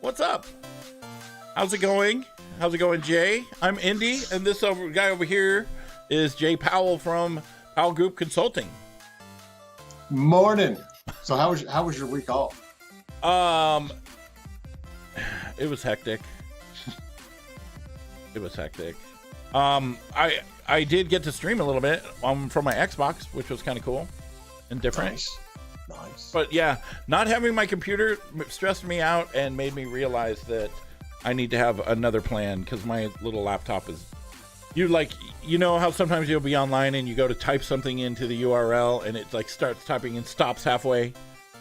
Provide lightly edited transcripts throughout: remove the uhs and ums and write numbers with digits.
What's up? How's it going? How's it going, Jay? I'm Indy, and this guy over here is Jay Powell from Powell Group Consulting. Morning. So how was your week off? It was hectic. I did get to stream a little bit from my Xbox, which was kind of cool and different. Nice. But yeah, not having my computer stressed me out and made me realize that I need to have another plan, because my little laptop is, you know how sometimes you'll be online and you go to type something into the URL and it like starts typing and stops halfway,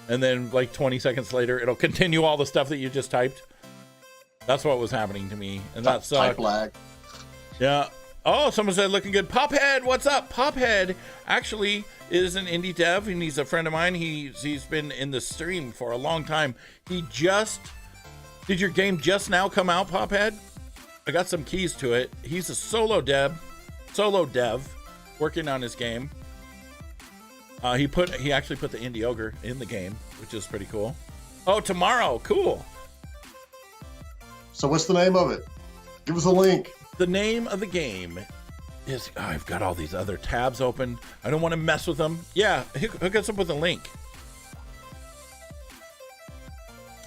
and then like 20 seconds later it'll continue all the stuff that you just typed. That's what was happening to me, and that's type lag. Yeah. Oh, someone said looking good. Pophead, what's up? Pophead actually is an indie dev, and he's a friend of mine. He's been in the stream for a long time. Did your game just now come out, Pophead? I got some keys to it. He's a solo dev working on his game. He actually put the Indie Ogre in the game, which is pretty cool. Oh, tomorrow. Cool. So what's the name of it? Give us a link. The name of the game is, I've got all these other tabs open. I don't want to mess with them. Yeah, hook us up with a link.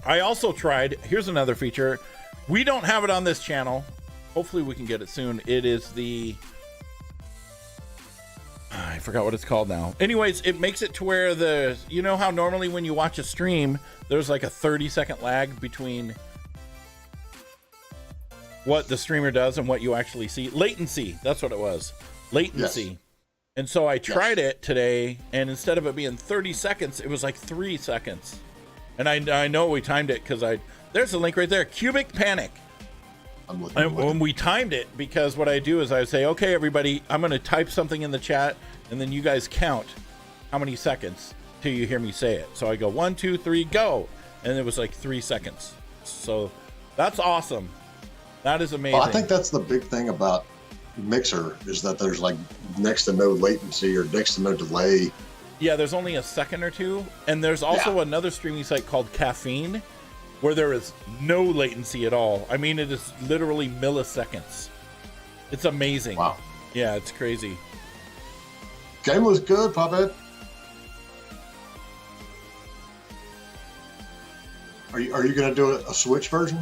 I also tried, here's another feature. We don't have it on this channel. Hopefully we can get it soon. It is I forgot what it's called now. Anyways, it makes it to where you know how normally when you watch a stream, there's like a 30-second lag between what the streamer does and what you actually see. Latency, that's what it was. Latency. Yes. And so I tried it today, and instead of it being 30 seconds, it was like 3 seconds. And I know we timed it because there's a link right there. Cubic Panic. When we timed it, because what I do is I say, okay, everybody, I'm going to type something in the chat, and then you guys count how many seconds till you hear me say it. So I go 1, 2, 3, go. And it was like 3 seconds. So that's awesome. That is amazing. Well, I think that's the big thing about Mixer, is that there's like next to no latency or next to no delay. Yeah, there's only a second or two. And there's also another streaming site called Caffeine, where there is no latency at all. I mean, it is literally milliseconds. It's amazing. Wow. Yeah, it's crazy. Game was good, Puppet. Are you going to do a Switch version?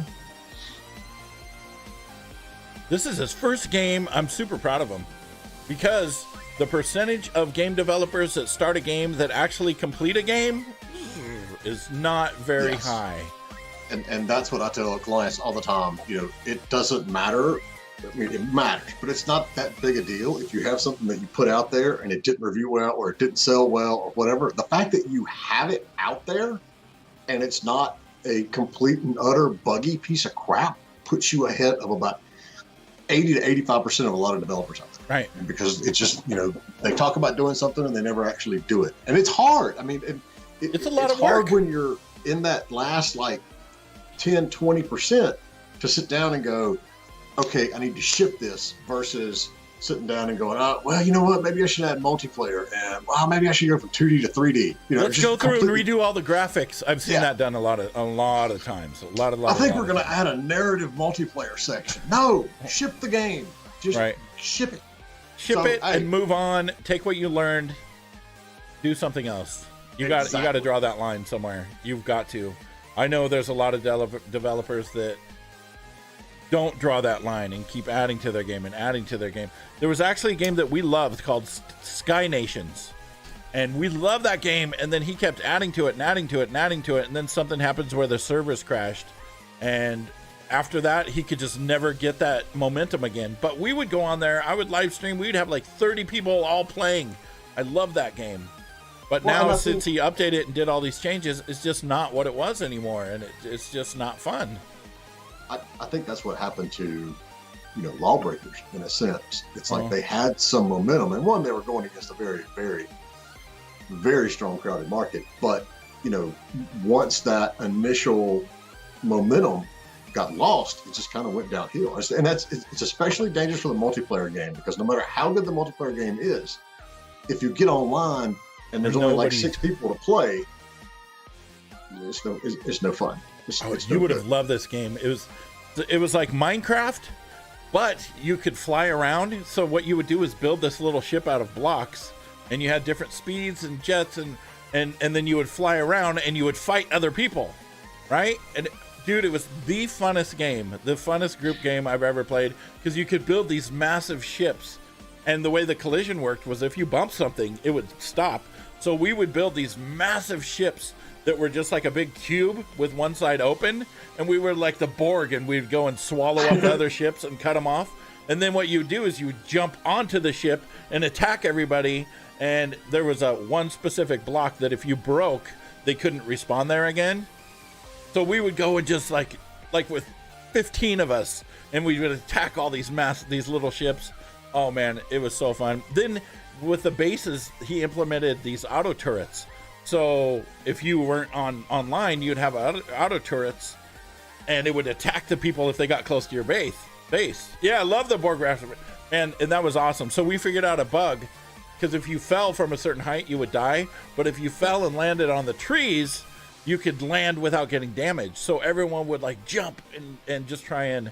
This is his first game. I'm super proud of him, because the percentage of game developers that start a game that actually complete a game is not very high. And that's what I tell clients all the time. You know, it doesn't matter. I mean, it matters, but it's not that big a deal if you have something that you put out there and it didn't review well, or it didn't sell well, or whatever. The fact that you have it out there and it's not a complete and utter buggy piece of crap puts you ahead of about 80 to 85% of a lot of developers out there. Right. Because it's just, you know, they talk about doing something and they never actually do it. And it's hard. I mean, it's a lot of hard work when you're in that last like 10, 20% to sit down and go, okay, I need to ship this, versus sitting down and going, oh, well, you know what? Maybe I should add multiplayer, and well, maybe I should go from 2D to 3D. You know, let's go through and redo all the graphics. I've seen that done a lot of times. I think we're going to add a narrative multiplayer section. No, ship the game. Just ship it. Ship it and move on. Take what you learned. Do something else. You got to draw that line somewhere. You've got to. I know there's a lot of developers that don't draw that line and keep adding to their game and adding to their game. There was actually a game that we loved called Sky Nations, and we loved that game, and then he kept adding to it and adding to it and adding to it, and then something happens where the servers crashed, and after that he could just never get that momentum again. But we would go on there, I would live stream, we'd have like 30 people all playing. I love that game. But now since he updated it and did all these changes, it's just not what it was anymore, and it's just not fun. I think that's what happened to, you know, Lawbreakers in a sense. It's like they had some momentum, and one, they were going against a very, very, very strong crowded market. But, you know, once that initial momentum got lost, it just kind of went downhill. And it's especially dangerous for the multiplayer game, because no matter how good the multiplayer game is, if you get online and there's only like 6 people to play, it's no fun. It's You no would good. have loved this game. It was like Minecraft, but you could fly around. So what you would do is build this little ship out of blocks, and you had different speeds and jets, and then you would fly around and you would fight other people, right? And dude, it was the funnest game, the funnest group game I've ever played, because you could build these massive ships, and the way the collision worked was if you bumped something, it would stop. So we would build these massive ships that were just like a big cube with one side open, and we were like the Borg, and we'd go and swallow up the other ships and cut them off. And then what you do is you jump onto the ship and attack everybody, and there was a one specific block that if you broke, they couldn't respawn there again. So we would go and just like with 15 of us, and we would attack all these little ships. Oh man, it was so fun. Then with the bases, he implemented these auto turrets. So if you weren't online, you'd have auto turrets, and it would attack the people if they got close to your base. Yeah, I love the Borg graphics, and that was awesome. So we figured out a bug, because if you fell from a certain height, you would die. But if you fell and landed on the trees, you could land without getting damaged. So everyone would like jump and just try and.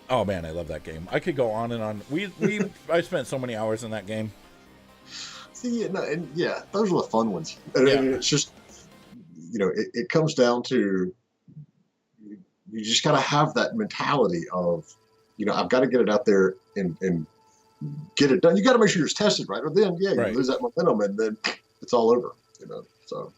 Oh man, I love that game. I could go on and on. I spent so many hours in that game. See, those are the fun ones. And it's just, it comes down to, you just got to have that mentality of, I've got to get it out there and get it done. You got to make sure it's tested right, or then you lose that momentum, and then it's all over. So.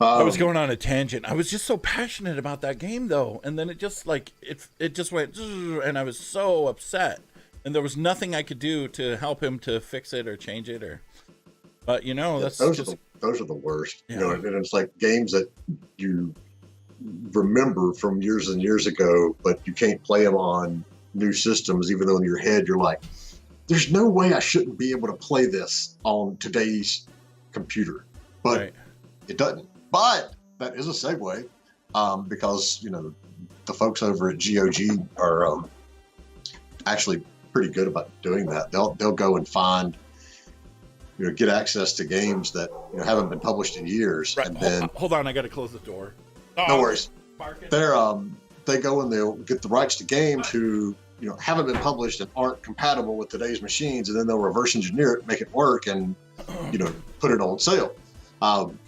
I was going on a tangent. I was just so passionate about that game, though, and then it just it just went, and I was so upset, and there was nothing I could do to help him to fix it or change it, but that's those are the worst. Yeah. And it's like games that you remember from years and years ago, but you can't play them on new systems, even though in your head you're like, "There's no way I shouldn't be able to play this on today's computer," but it doesn't. But that is a segue, because the folks over at GOG are actually pretty good about doing that. They'll go and find, get access to games that haven't been published in years, right. And then hold on, I got to close the door. No worries. They go and they'll get the rights to games who haven't been published and aren't compatible with today's machines, and then they'll reverse engineer it, make it work, and put it on sale. And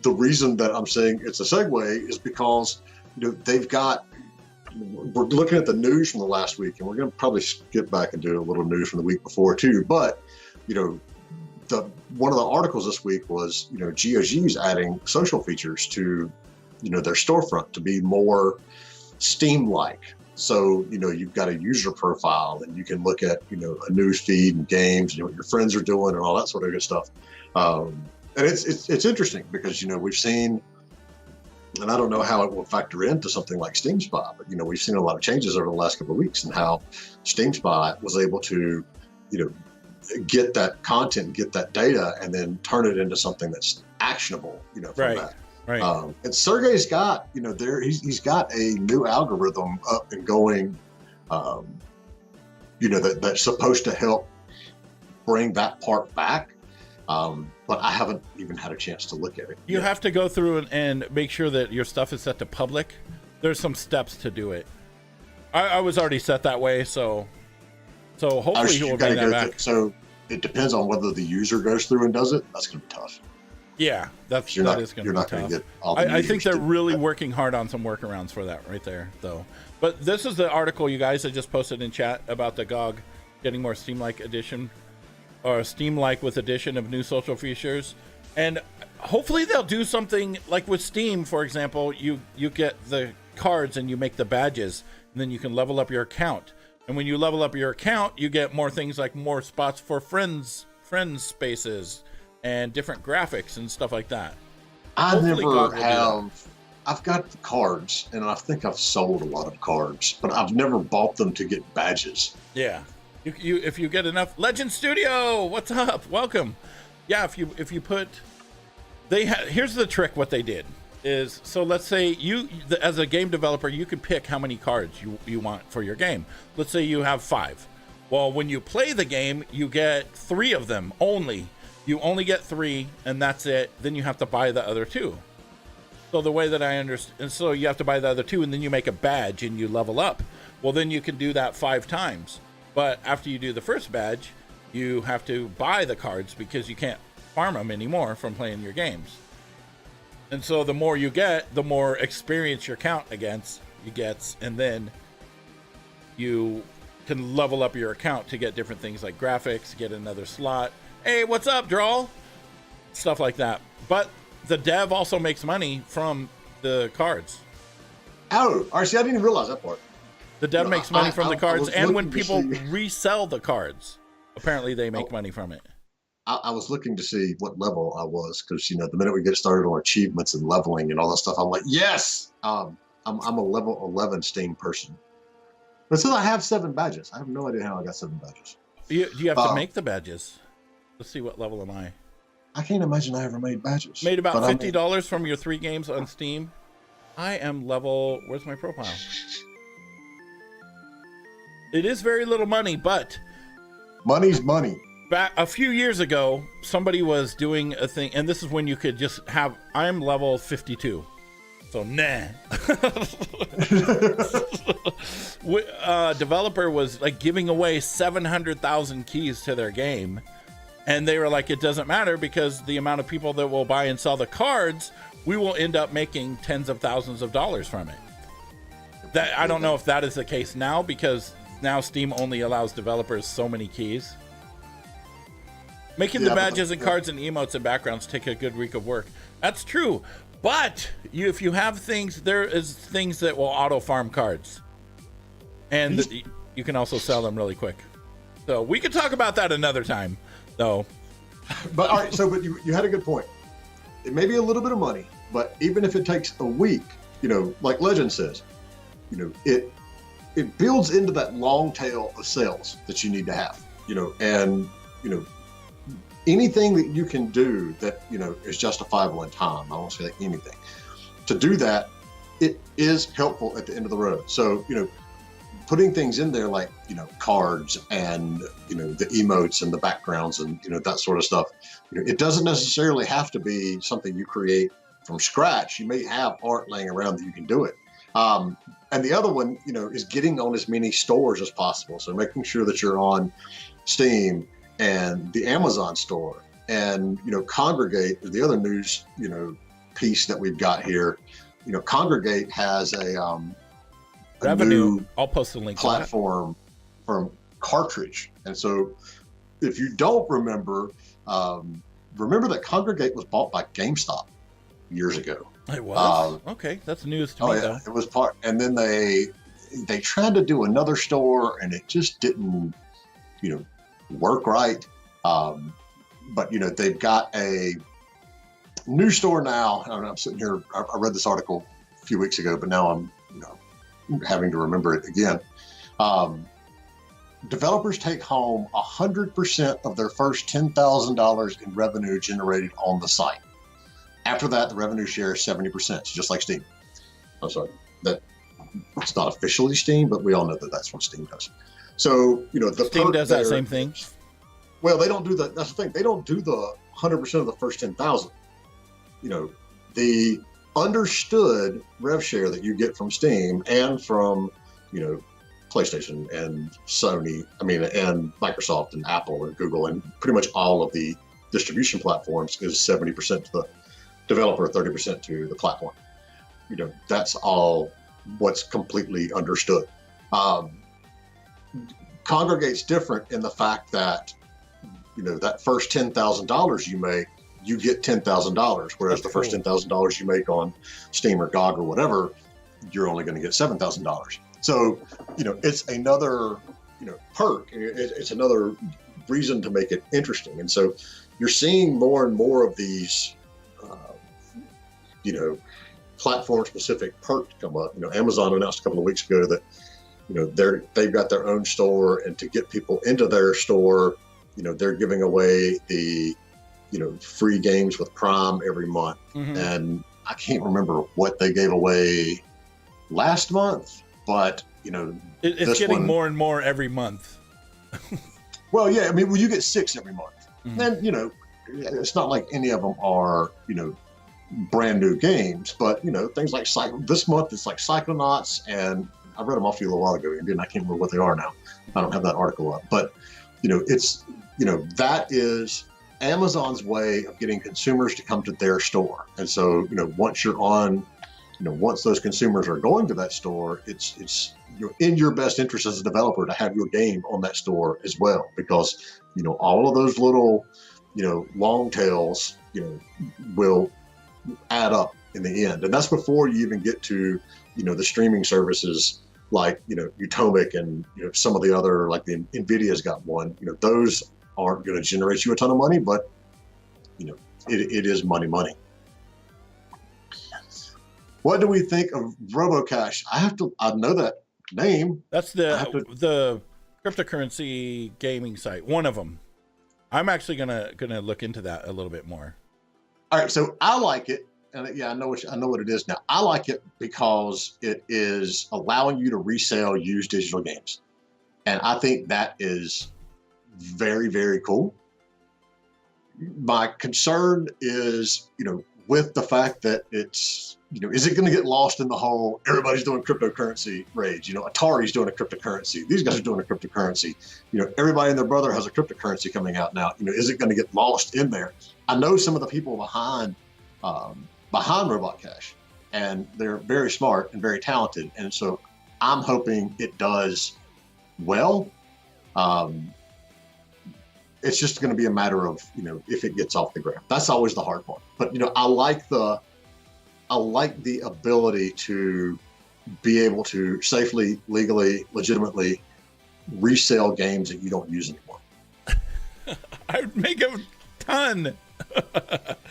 the reason that I'm saying it's a segue is because they've got. We're looking at the news from the last week, and we're going to probably skip back and do a little news from the week before too. But one of the articles this week was GOG's adding social features to their storefront to be more Steam-like. So you've got a user profile, and you can look at a news feed and games, what your friends are doing, and all that sort of good stuff. And it's interesting because we've seen, and I don't know how it will factor into something like Steam Spy, but we've seen a lot of changes over the last couple of weeks, and how Steam Spy was able to get that content, get that data, and then turn it into something that's actionable from that. Right. And Sergey's got he's got a new algorithm up and going, that's supposed to help bring that part back. But I haven't even had a chance to look at it. You have to go through and make sure that your stuff is set to public. There's some steps to do it. I was already set that way, so hopefully he will bring that back. So it depends on whether the user goes through and does it. That's going to be tough. Yeah, that is going to be tough. Get all the I think they're really working hard on some workarounds for that right there, though. But this is the article you guys had just posted in chat about the GOG getting more Steam-like edition, or Steam-like with addition of new social features, and hopefully they'll do something like with Steam, for example. You get the cards and you make the badges, and then you can level up your account. And when you level up your account, you get more things like more spots for friends spaces, and different graphics and stuff like that. I've got the cards, and I think I've sold a lot of cards, but I've never bought them to get badges. Yeah. You if you get enough. Legend Studio, what's up? Welcome. Yeah, if you put, here's the trick. What they did is, so let's say as a game developer, you can pick how many cards you want for your game. Let's say you have 5. Well, when you play the game, you get 3 of them only. You only get 3, and that's it. Then you have to buy the other 2. So the way that I understand, and so you have to buy the other 2, and then you make a badge and you level up. Well, then you can do that 5 times. But after you do the first badge, you have to buy the cards because you can't farm them anymore from playing your games. And so the more you get, the more experience your account gets, and then you can level up your account to get different things like graphics, get another slot. Hey, what's up, Drawl? Stuff like that. But the dev also makes money from the cards. Oh, I see. I didn't even realize that part. The dev makes money from the cards, and when people see... resell the cards, apparently they make money from it. I was looking to see what level I was, because the minute we get started on achievements and leveling and all that stuff, I'm like, yes. I'm a level 11 Steam person. But since I have 7 badges, I have no idea how I got 7 badges. Do you have to make the badges? Let's see, what level am I? I can't imagine I ever made badges. Made about $50 from your 3 games on Steam. I am level. Where's my profile? It is very little money, but money's money. Back a few years ago, somebody was doing a thing, and this is when you could just have. I'm level 52. So nah. Developer was like giving away 700,000 keys to their game, and they were like, it doesn't matter because the amount of people that will buy and sell the cards, we will end up making tens of thousands of dollars from it. That I don't know if that is the case now, because now Steam only allows developers so many keys. Making the badges and cards and emotes and backgrounds take a good week of work. That's true. But if you have things, there is things that will auto farm cards, and you can also sell them really quick. So we could talk about that another time, though. But all right, but you had a good point. It may be a little bit of money, but even if it takes a week, like Legend says, it builds into that long tail of sales that you need to have, and anything that you can do that, is justifiable in time. I won't say like anything. To do that, it is helpful at the end of the road. So, putting things in there like, cards and, the emotes and the backgrounds and, that sort of stuff, it doesn't necessarily have to be something you create from scratch. You may have art laying around that you can do it. And the other one, is getting on as many stores as possible. So making sure that you're on Steam and the Amazon store, and Kongregate is the other news piece that we've got here. Kongregate has a revenue. I'll post a link platform from cartridge, and so if you don't remember that Kongregate was bought by GameStop years ago. It was okay. That's news to me. Though. It was part, and then they tried to do another store, and it just didn't work right. But they've got a new store now. I'm sitting here. I read this article a few weeks ago, but now I'm having to remember it again. Developers take home 100% of their first $10,000 in revenue generated on the site. After that, the revenue share is 70%, just like Steam. I'm sorry, that it's not officially Steam, but we all know that that's what Steam does. So, the Steam does that same thing. Well, they don't do that. That's the thing. They don't do the 100% of the first 10,000. The understood rev share that you get from Steam and from, PlayStation and Sony, and Microsoft and Apple and Google and pretty much all of the distribution platforms is 70% to the developer, 30% to the platform. That's all what's completely understood. Kongregate's different in the fact that, that first $10,000 you make, you get $10,000, whereas the first $10,000 you make on Steam or GOG or whatever, you're only going to get $7,000. So, it's another, perk. It's another reason to make it interesting. And so you're seeing more and more of these, platform-specific perks come up. Amazon announced a couple of weeks ago that, they've got their own store, and to get people into their store, they're giving away the, free games with Prime every month. Mm-hmm. And I can't remember what they gave away last month, but, it's getting more and more every month. Well, yeah, you get 6 every month. Mm-hmm. And, it's not like any of them are, brand new games, but things like this month it's like Psychonauts, and I read them off to you a little while ago, and I can't remember what they are now. I don't have that article up, but it's that is Amazon's way of getting consumers to come to their store. And so once you're on, once those consumers are going to that store, it's in your best interest as a developer to have your game on that store as well, because all of those little long tails will add up in the end. And that's before you even get to the streaming services like Utomic and some of the other, like the Nvidia's got one. Those aren't going to generate you a ton of money, but it is money. What do we think of RoboCash? I know that name. That's the cryptocurrency gaming site, one of them. I'm actually gonna look into that a little bit more. All right, so I like it, and I know what it is now. I like it because it is allowing you to resell used digital games, and I think that is very, very cool. My concern is, with the fact that it's, is it going to get lost in the whole everybody's doing cryptocurrency rage? Atari's doing a cryptocurrency. These guys are doing a cryptocurrency. Everybody and their brother has a cryptocurrency coming out now. Is it going to get lost in there? I know some of the people behind Robot Cash, and they're very smart and very talented. And so I'm hoping it does well. It's just going to be a matter of, if it gets off the ground. That's always the hard part. But, I like the ability to be able to safely, legally, legitimately resell games that you don't use anymore. I would make a ton.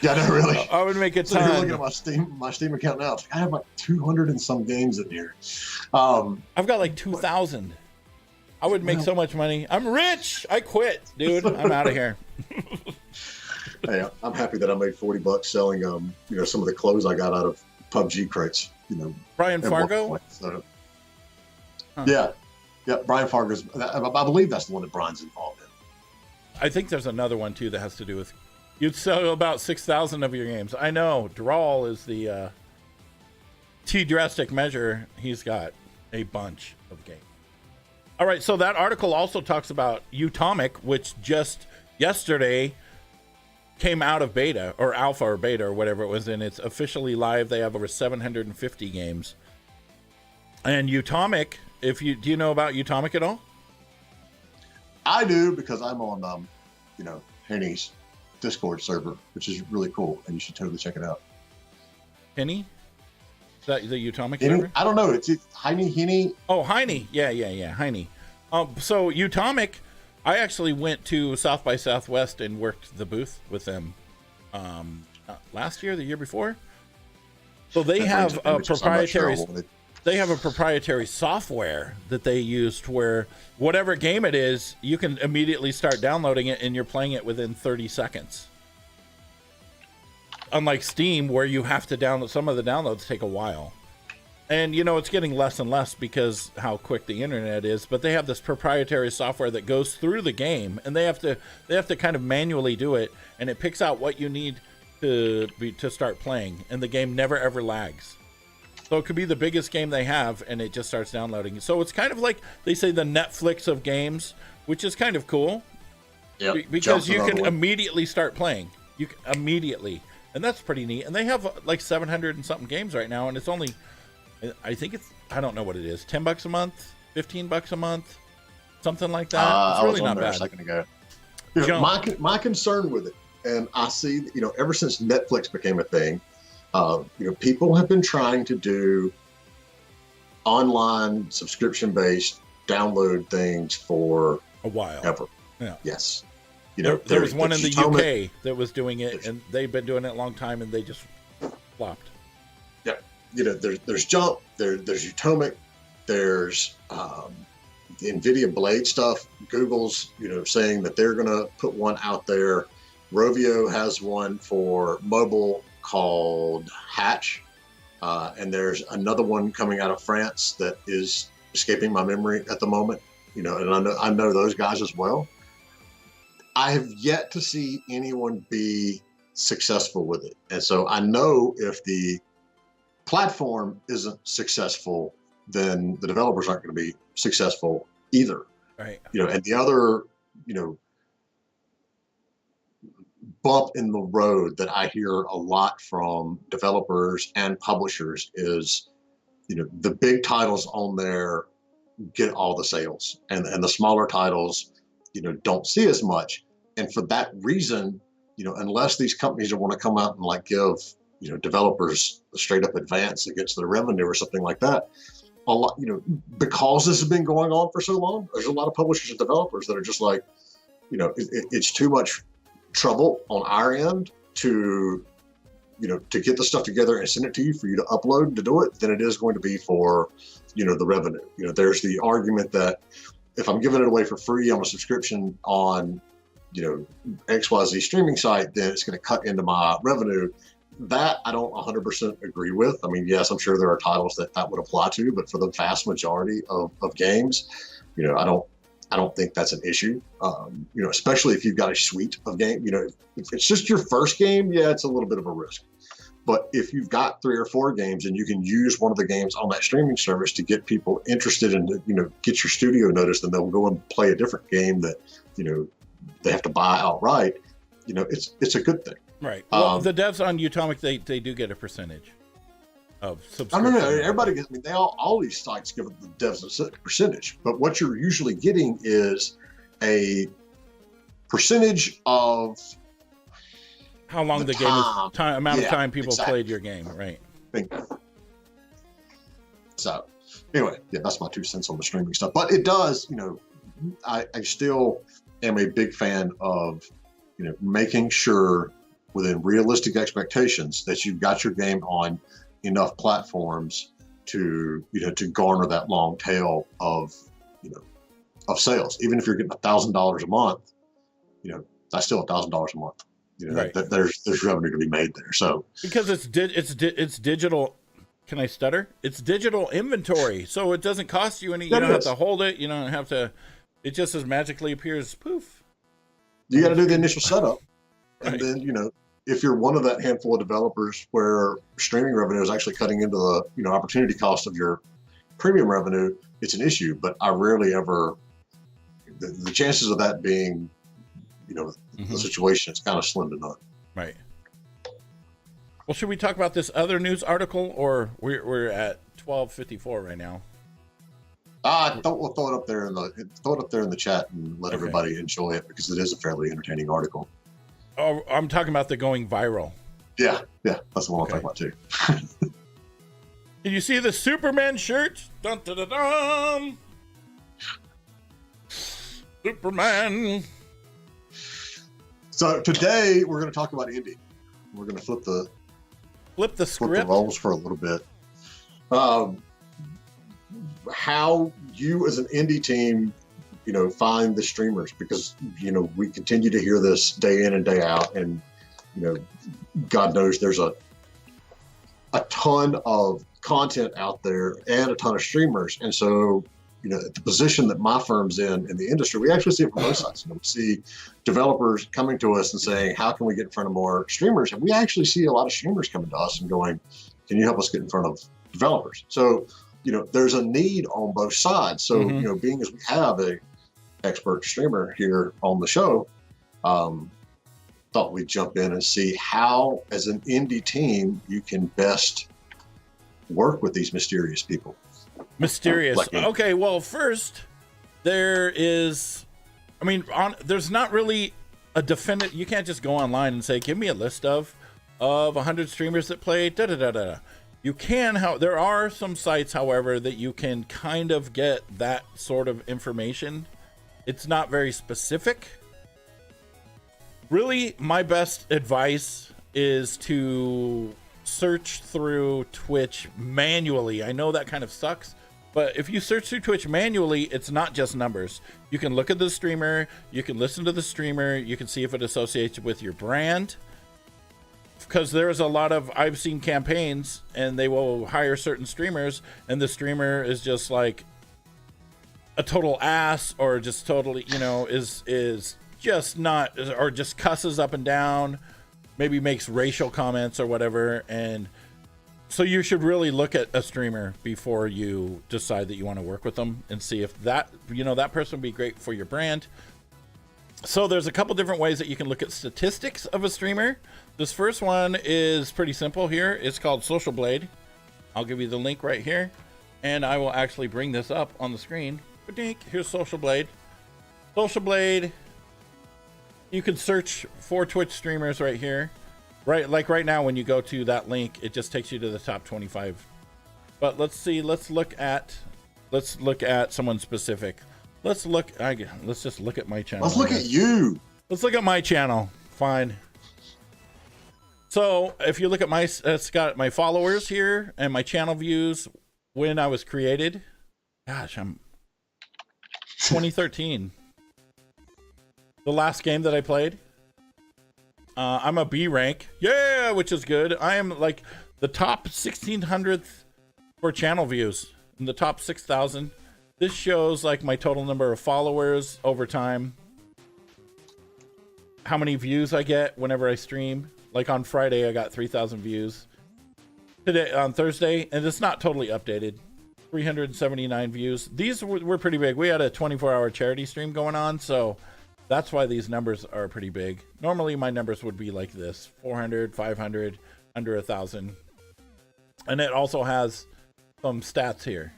Yeah, no, really. I would make a ton. So you're looking at my Steam account now. I have like 200 and some games in here. I've got like 2,000. I would make so much money. I'm rich. I quit, dude. I'm out of here. Hey, I'm happy that I made $40 selling, some of the clothes I got out of PUBG crates. Brian Fargo. So, yeah, Brian Fargo's. I believe that's the one that Brian's involved in. I think there's another one too that has to do with. You'd sell about 6,000 of your games. I know. Drawl is the T-drastic measure. He's got a bunch of games. All right, so that article also talks about Utomic, which just yesterday came out of beta or alpha or beta or whatever it was, and it's officially live. They have over 750 games. And Utomic, do you know about Utomic at all? I do, because I'm on Henny's Discord server, which is really cool, and you should totally check it out. Henny? Is that the Utomic Henny? server? I don't know. It's Henny. Oh, Heine. Yeah. Heine. So Utomic, I actually went to South by Southwest and worked the booth with them last year, the year before. So they have a proprietary. They have a proprietary software that they used where whatever game it is, you can immediately start downloading it and you're playing it within 30 seconds. Unlike Steam, where you have to download, some of the downloads take a while. And it's getting less and less because how quick the internet is, but they have this proprietary software that goes through the game, and they have to kind of manually do it, and it picks out what you need to start playing, and the game never ever lags. So it could be the biggest game they have, and it just starts downloading. So it's kind of like they say the Netflix of games, which is kind of cool. Yeah. Because you can immediately start playing. Immediately. And that's pretty neat. And they have like 700 and something games right now, and it's only, I think I don't know what it is, $10 a month, $15 a month, something like that. It's really not bad. A second ago. My concern with it, and I see, ever since Netflix became a thing, people have been trying to do online subscription-based download things for a while. Ever. Yeah. Yes. There was one in the UK that was doing it, and they've been doing it a long time, and they just flopped. Yeah. There's Jump, there's Utomic, there's the NVIDIA Blade stuff. Google's, saying that they're going to put one out there. Rovio has one for mobile called Hatch. And there's another one coming out of France that is escaping my memory at the moment, and I know those guys as well. I have yet to see anyone be successful with it. And so I know if the platform isn't successful, then the developers aren't going to be successful either. Right. And the other, bump in the road that I hear a lot from developers and publishers is, the big titles on there get all the sales, and the smaller titles, don't see as much. And for that reason, unless these companies want to come out and like give, developers a straight up advance against their revenue or something like that, a lot, because this has been going on for so long, there's a lot of publishers and developers that are just like, it's too much trouble on our end to get the stuff together and send it to you for you to upload to do it than it is going to be for the revenue. There's the argument that if I'm giving it away for free on a subscription on XYZ streaming site, then it's going to cut into my revenue. That I don't 100% agree with. I mean, yes, I'm sure there are titles that would apply to, but for the vast majority of games, I don't think that's an issue. Especially if you've got a suite of games. If it's just your first game, yeah, it's a little bit of a risk. But if you've got 3 or 4 games and you can use one of the games on that streaming service to get people interested in, get your studio noticed, and they'll go and play a different game that, they have to buy outright, it's a good thing. Right. Well, the devs on Utomic, they do get a percentage of subscription. I don't know. Everybody gets. I mean, all these sites give the devs a percentage, but what you're usually getting is a percentage of how long the game is, amount of time people exactly. played your game, right? Bingo. So, anyway, yeah, that's my 2 cents on the streaming stuff. But it does, I still am a big fan of, making sure within realistic expectations that you've got your game on enough platforms to, to garner that long tail of, of sales. Even if you're getting $1,000 a month, that's still $1,000 a month. Right. There's revenue to be made there. So because it's digital. Can I stutter? It's digital inventory, so it doesn't cost you any. You don't have to hold it. You don't have to. It just as magically appears. Poof. You got to do the initial setup, and Right. then if you're one of that handful of developers where streaming revenue is actually cutting into the opportunity cost of your premium revenue, it's an issue. But I rarely ever the chances of that being the situation is kind of slim to none. Right. Well, should we talk about this other news article, or we're at 12:54 right now? We'll throw it up there in the chat and let everybody enjoy it, because it is a fairly entertaining article. Oh, I'm talking about the going viral. Yeah, that's the one I'm talking about too. Did you see the Superman shirt? Dun, dun, dun, dun. Superman. So today we're going to talk about indie. We're going to flip the script. roles for a little bit. How you as an indie team, find the streamers, because we continue to hear this day in and day out, and God knows there's a ton of content out there and a ton of streamers, and so the position that my firm's in the industry, we actually see it from both sides. We see developers coming to us and saying, how can we get in front of more streamers? And we actually see a lot of streamers coming to us and going, can you help us get in front of developers? So, there's a need on both sides. So, being as we have a expert streamer here on the show, thought we'd jump in and see how, as an indie team, you can best work with these mysterious people. Mysterious. Okay, well, first, there's not really a definite. You can't just go online and say, give me a list of 100 streamers that play da-da-da-da. You can, there are some sites, however, that you can kind of get that sort of information. It's not very specific. Really, my best advice is to search through Twitch manually. I know that kind of sucks, but if you search through Twitch manually, it's not just numbers. You can look at the streamer, you can listen to the streamer, you can see if it associates with your brand. Because there's a lot of, I've seen campaigns and they will hire certain streamers and the streamer is just like a total ass, or just totally, is just not, or just cusses up and down, maybe makes racial comments or whatever. And so you should really look at a streamer before you decide that you want to work with them and see if that, that person would be great for your brand. So there's a couple different ways that you can look at statistics of a streamer. This first one is pretty simple here. It's called Social Blade. I'll give you the link right here, and I will actually bring this up on the screen. Here's Social Blade. Social Blade, you can search for Twitch streamers right here. Right, like right now when you go to that link, it just takes you to the top 25. But let's see, let's look at someone specific. Let's just look at my channel. Let's look at you. Let's look at my channel. Fine. So if you look at it's got my followers here and my channel views when I was created. Gosh, I'm 2013. The last game that I played. I'm a B rank. Yeah, which is good. I am like the top 1600th for channel views in the top 6,000. This shows like my total number of followers over time. How many views I get whenever I stream. Like on Friday, I got 3,000 views. Today, on Thursday, and it's not totally updated, 379 views. These were pretty big. We had a 24-hour charity stream going on, so that's why these numbers are pretty big. Normally, my numbers would be like this, 400, 500, under 1,000. And it also has some stats here.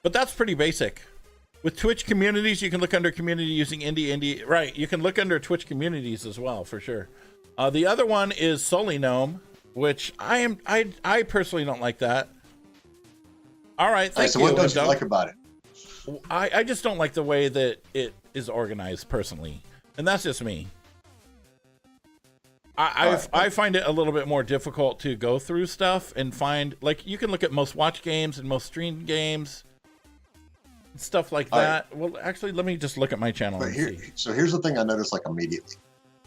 But that's pretty basic. With Twitch communities, you can look under community using indie. Right, you can look under Twitch communities as well, for sure. The other one is Solinome, which I personally don't like that. All right, thank you. So what don't you like about it? I just don't like the way that it is organized personally, and that's just me. I find it a little bit more difficult to go through stuff and find, like, you can look at most watch games and most streamed games, stuff like that. Right. Well, actually, let me just look at my channel and see. So here's the thing I noticed like immediately,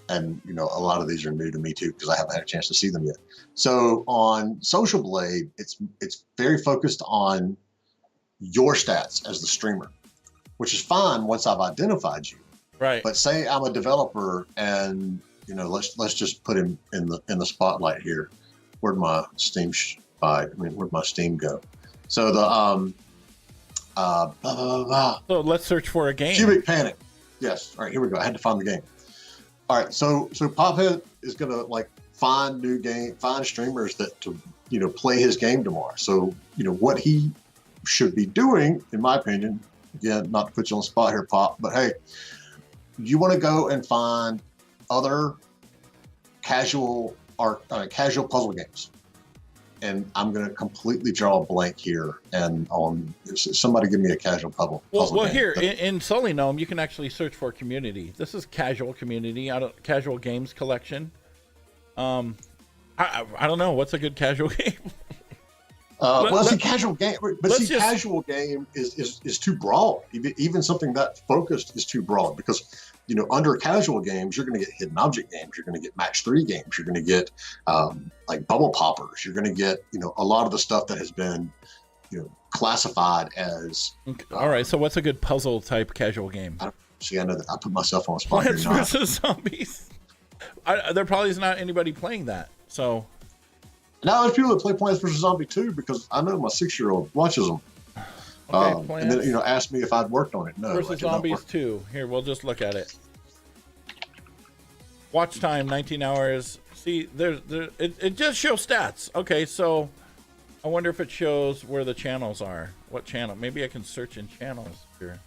and a lot of these are new to me too because I haven't had a chance to see them yet. So on Social Blade, it's very focused on your stats as the streamer, which is fine once I've identified you. Right. But say I'm a developer and let's just put him in the spotlight here. Where'd my Steam where'd my Steam go? So the So let's search for a game. Cubic Panic. Yes. All right, here we go. I had to find the game. All right, so Pophead is gonna like find streamers that to play his game tomorrow. So what he should be doing, in my opinion, again, not to put you on the spot here, Pop, but hey, you want to go and find other casual puzzle games. And I'm going to completely draw a blank here. And somebody give me a casual puzzle well, game. Here in Solinome, you can actually search for community. This is casual community, casual games collection. I don't know. What's a good casual game? Casual game. But casual game is too broad. Even something that focused is too broad because, under casual games, you're going to get hidden object games. You're going to get match 3 games. You're going to get like bubble poppers. You're going to get, a lot of the stuff that has been, classified as. All right. So what's a good puzzle type casual game? I know that I put myself on a spot. Plants vs. Zombies. There probably is not anybody playing that. So. Now there's people that play Plants vs. Zombie too, because I know my 6-year-old watches them. Okay, and then asked me if I'd worked on it. No, versus Zombies 2. Here, we'll just look at it. Watch time 19 hours. See, it just shows stats. Okay, so I wonder if it shows where the channels are. What channel? Maybe I can search in channels here.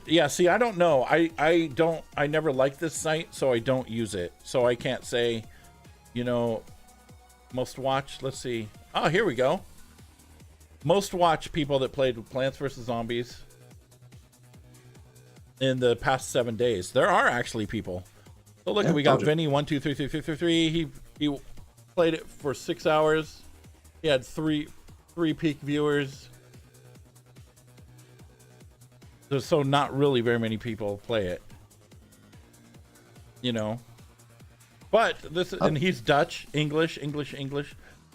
Yeah, see, I don't know. I never liked this site, so I don't use it. So I can't say, most watched. Let's see. Oh, here we go. Most watched people that played Plants vs. Zombies in the past 7 days. There are actually people. So look, we got Vinny 1233333. He played it for 6 hours. He had three peak viewers. So not really very many people play it, But and he's Dutch, English.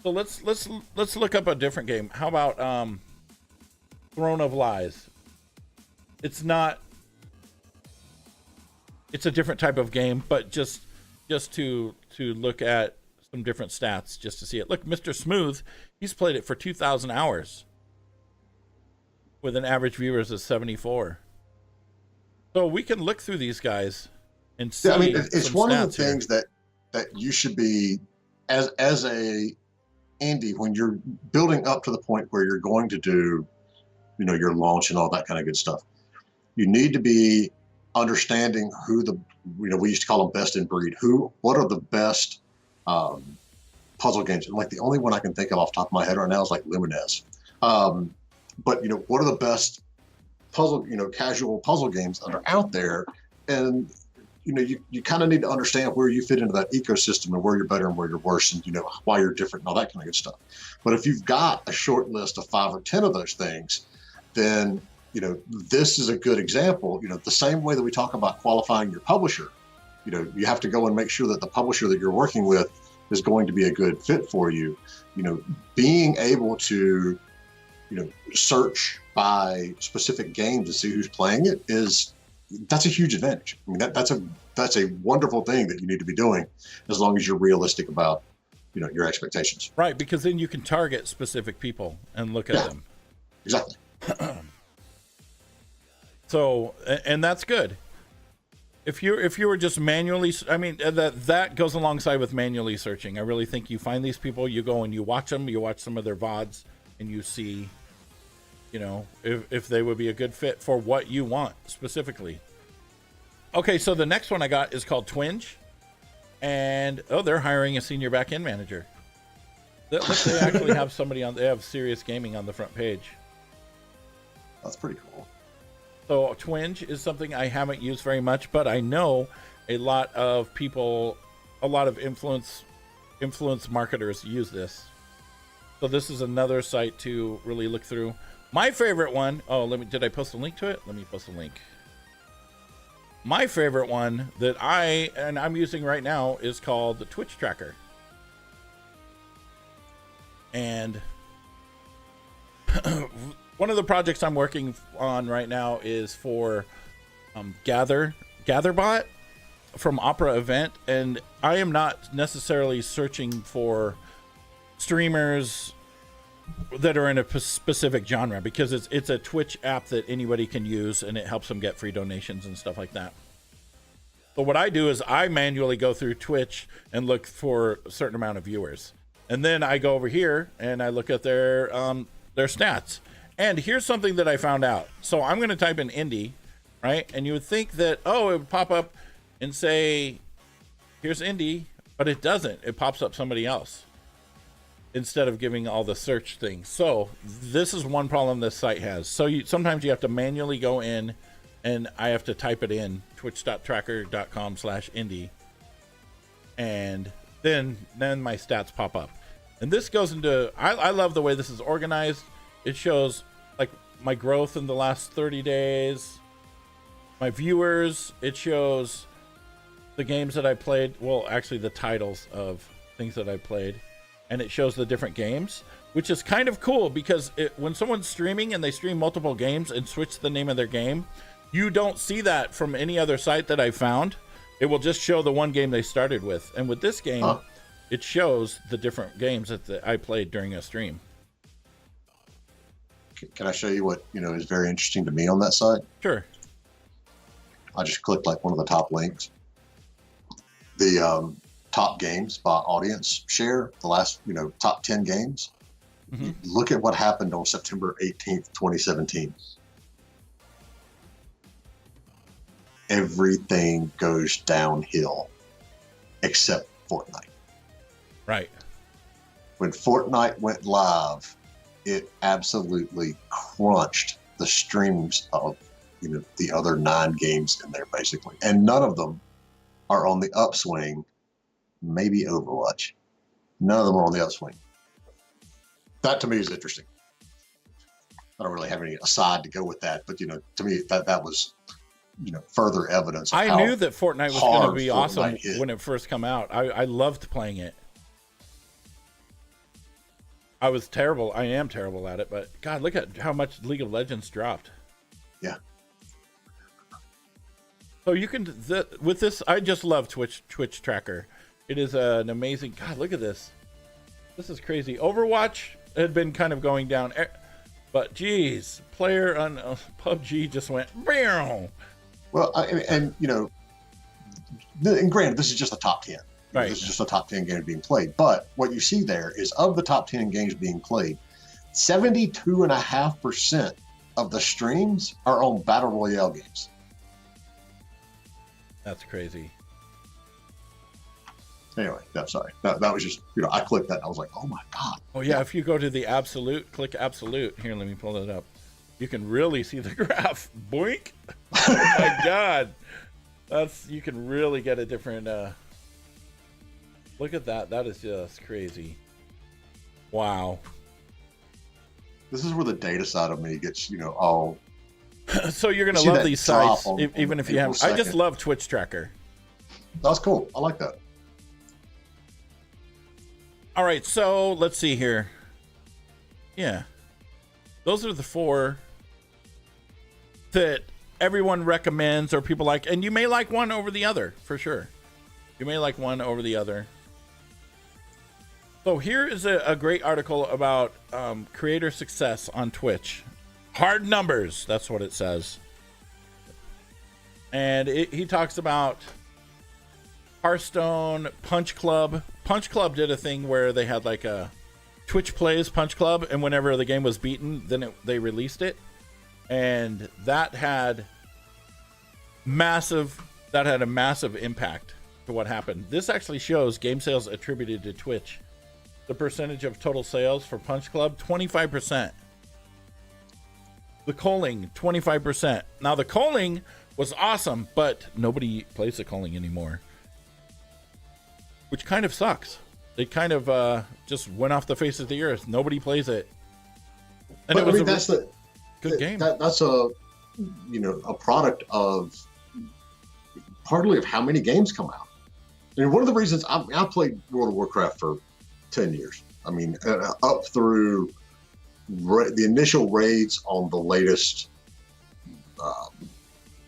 So let's look up a different game. How about Throne of Lies? It's not. it's a different type of game, but just to look at some different stats just to see it. Look, Mr. Smooth, he's played it for 2,000 hours with an average viewers of 74. So we can look through these guys and see. Yeah, I mean, it's one of the things that you should be as a indie when you're building up to the point where you're going to do, your launch and all that kind of good stuff. You need to be understanding who we used to call them best in breed. What are the best puzzle games? And like the only one I can think of off the top of my head right now is like Luminez. But what are the best puzzle, casual puzzle games that are out there? And you kind of need to understand where you fit into that ecosystem and where you're better and where you're worse, and why you're different and all that kind of good stuff. But if you've got a short list of 5 or 10 of those things, then this is a good example. The same way that we talk about qualifying your publisher, you have to go and make sure that the publisher that you're working with is going to be a good fit for you. Being able to search by specific games to see who's playing it that's a huge advantage. I mean, that's a wonderful thing that you need to be doing, as long as you're realistic about your expectations. Right, because then you can target specific people and look at them. Exactly. So, and that's good. If you were just manually, I mean, that goes alongside with manually searching. I really think you find these people, you go and you watch them, you watch some of their VODs, and you see, if they would be a good fit for what you want specifically. Okay, so the next one I got is called Twinge, and they're hiring a senior back-end manager. They actually have somebody on. They have Serious Gaming on the front page. That's pretty cool. So Twinge is something I haven't used very much, but I know a lot of people, a lot of influence marketers use this. So this is another site to really look through. My favorite one, did I post a link to it? Let me post a link. My favorite one that I'm using right now is called the Twitch Tracker. And one of the projects I'm working on right now is for GatherBot from Opera Event, and I am not necessarily searching for streamers that are in a specific genre, because it's a Twitch app that anybody can use, and it helps them get free donations and stuff like that. But what I do is I manually go through Twitch and look for a certain amount of viewers, and then I go over here and I look at their stats. And here's something that I found out. So I'm going to type in indie, right? And you would think that, it would pop up and say, here's indie, but it doesn't. It pops up somebody else instead of giving all the search things. So this is one problem this site has. So sometimes you have to manually go in, and I have to type it in, twitch.tracker.com/indie. And then my stats pop up. And this goes into, I love the way this is organized. It shows like my growth in the last 30 days, my viewers. It shows the games that I played. Well, actually the titles of things that I played. And it shows the different games, which is kind of cool, because when someone's streaming and they stream multiple games and switch the name of their game, you don't see that from any other site that I've found. It will just show the one game they started with. And with this game, it shows the different games that I played during a stream. Can I show you what is very interesting to me on that site? Sure. I just clicked like one of the top links. The top games by audience share, the last top 10 games. Mm-hmm. Look at what happened on September 18th, 2017. Everything goes downhill except Fortnite. Right. When Fortnite went live, it absolutely crunched the streams of the other 9 games in there, basically, and none of them are on the upswing. Maybe Overwatch. None of them are on the upswing. That to me is interesting. I don't really have any aside to go with that, but to me that was further evidence. I knew that Fortnite was going to be awesome when it first came out. I loved playing it. I was terrible. I am terrible at it, but God, look at how much League of Legends dropped. Yeah. So you can with this. I just love Twitch Tracker. It is an amazing. God, look at this. This is crazy. Overwatch had been kind of going down, but geez, player on PUBG just went. Well, and granted, this is just a top 10. Right. This is just a top 10 game being played. But what you see there is of the top 10 games being played, 72.5% of the streams are on Battle Royale games. That's crazy. Anyway, sorry. That was just, I clicked that and I was like, oh my God. Oh, yeah. If you go to the absolute, click absolute. Here, let me pull it up. You can really see the graph. Boink. Oh my God. You can really get a different, look at that. That is just crazy. Wow. This is where the data side of me gets, all. So you're going to love these sites, even if you haven't. Second. I just love Twitch Tracker. That's cool. I like that. All right. So let's see here. Yeah. Those are the 4 that everyone recommends or people like. And you may like one over the other, for sure. You may like one over the other. So here is a great article about creator success on Twitch. Hard numbers, that's what it says. And he talks about Hearthstone, Punch Club. Punch Club did a thing where they had like a Twitch Plays Punch Club, and whenever the game was beaten, then they released it. And that had a massive impact to what happened. This actually shows game sales attributed to Twitch. The percentage of total sales for Punch Club, 25%. The Culling, 25%. Now the Culling was awesome, but nobody plays the Culling anymore, which kind of sucks. It kind of just went off the face of the earth. Nobody plays it, and but, it was that's the good game. That's a product of partly of how many games come out. I mean, one of the reasons I played World of Warcraft for 10 years. I mean, up through the initial raids on the latest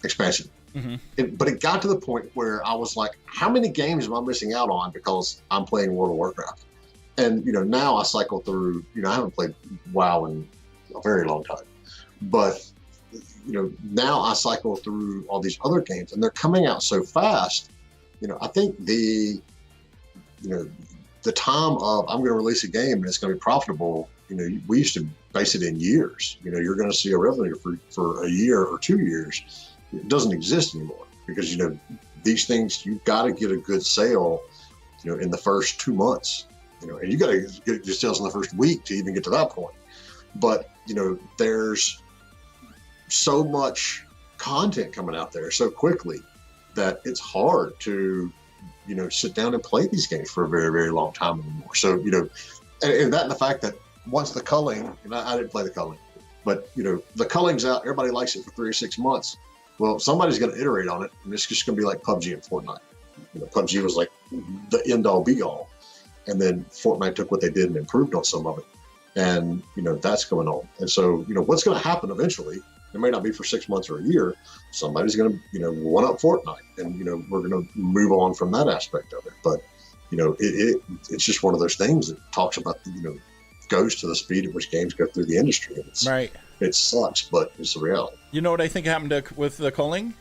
expansion. Mm-hmm. But it got to the point where I was like, how many games am I missing out on because I'm playing World of Warcraft? And, now I cycle through, I haven't played WoW in a very long time. But, now I cycle through all these other games and they're coming out so fast. I think the time of I'm going to release a game and it's going to be profitable, we used to base it in years. You're going to see a revenue for a year or 2 years. It doesn't exist anymore because, these things, you've got to get a good sale, in the first 2 months, and you got to get your sales in the first week to even get to that point. But, there's so much content coming out there so quickly that it's hard to, sit down and play these games for a very, very long time anymore. So, and that and the fact that once the culling, and I didn't play the culling, but, the culling's out, everybody likes it for 3 or 6 months. Well, somebody's going to iterate on it, and it's just going to be like PUBG and Fortnite. PUBG was like the end-all, be-all. And then Fortnite took what they did and improved on some of it. And, that's going on. And so, what's going to happen eventually, it may not be for 6 months or a year, somebody's going to, one-up Fortnite. And, we're going to move on from that aspect of it. But, it's just one of those things that talks about, goes to the speed at which games go through the industry. And it's, right. It sucks, but it's the reality. You know what I think happened with the culling?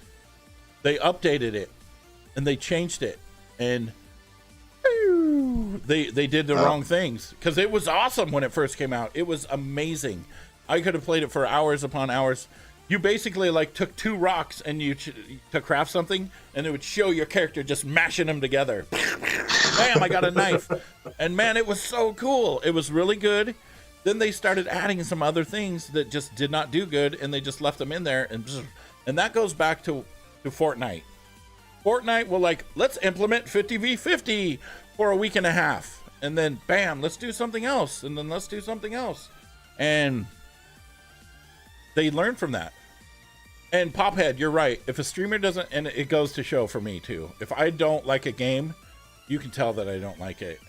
They updated it and they changed it, and they did the wrong things, because it was awesome when it first came out. It was amazing. I could have played it for hours upon hours. You basically took 2 rocks and to craft something, and it would show your character just mashing them together. Bam! I got a knife, and man, it was so cool. It was really good. Then they started adding some other things that just did not do good, and they just left them in there, and that goes back to Fortnite. Fortnite will let's implement 50v50 for a week and a half, and then bam, let's do something else, and then let's do something else, and they learn from that. And Pophead, you're right. If a streamer doesn't, and it goes to show for me too, if I don't like a game, you can tell that I don't like it.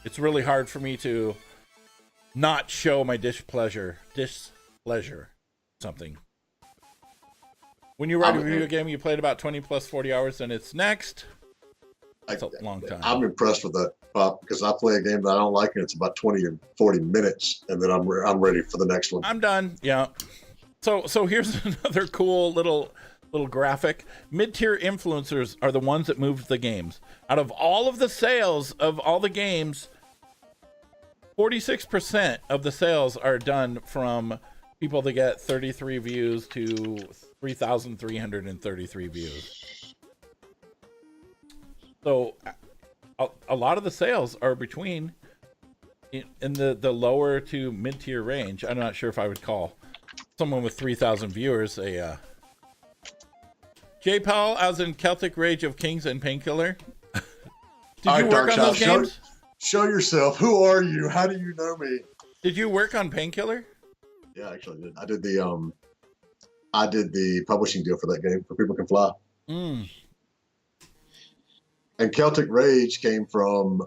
It's really hard for me to not show my displeasure something. When you write a review game, you played about 20 plus 40 hours, and it's next. That's a long time. I'm impressed with that, Pop, because I play a game that I don't like, and it's about 20 or 40 minutes, and then I'm ready for the next one. I'm done. Yeah. So here's another cool little graphic. Mid-tier influencers are the ones that moved the games. Out of all of the sales of all the games, 46% of the sales are done from people that get 33 views to 3,333 views. So a lot of the sales are between in the lower to mid-tier range. I'm not sure if I would call someone with 3,000 viewers a J-Paul, as in Celtic Rage of Kings and Painkiller. Did you work on those games? Show yourself. Who are you? How do you know me? Did you work on Painkiller? Yeah, I actually did. I did the publishing deal for that game, for People Can Fly. And Celtic Rage came from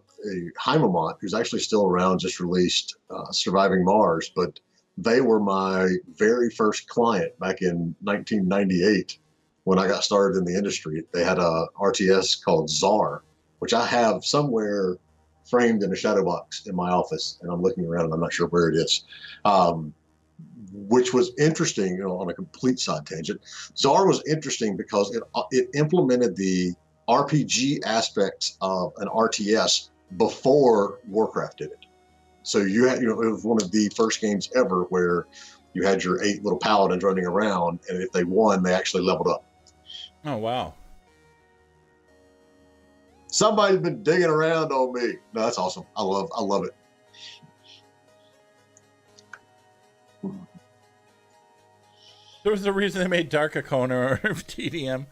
Heimamont, who's actually still around, just released Surviving Mars, but they were my very first client back in 1998 when I got started in the industry. They had a RTS called Czar, which I have somewhere framed in a shadow box in my office, and I'm looking around and I'm not sure where it is. Which was interesting, on a complete side tangent. Czar was interesting because it implemented the RPG aspects of an RTS before Warcraft did it. So you had, it was one of the first games ever where you had your 8 little paladins running around, and if they won, they actually leveled up. Oh, wow. Somebody's been digging around on me. No, that's awesome. I love it. There was a reason they made Dark a co-owner of TDM.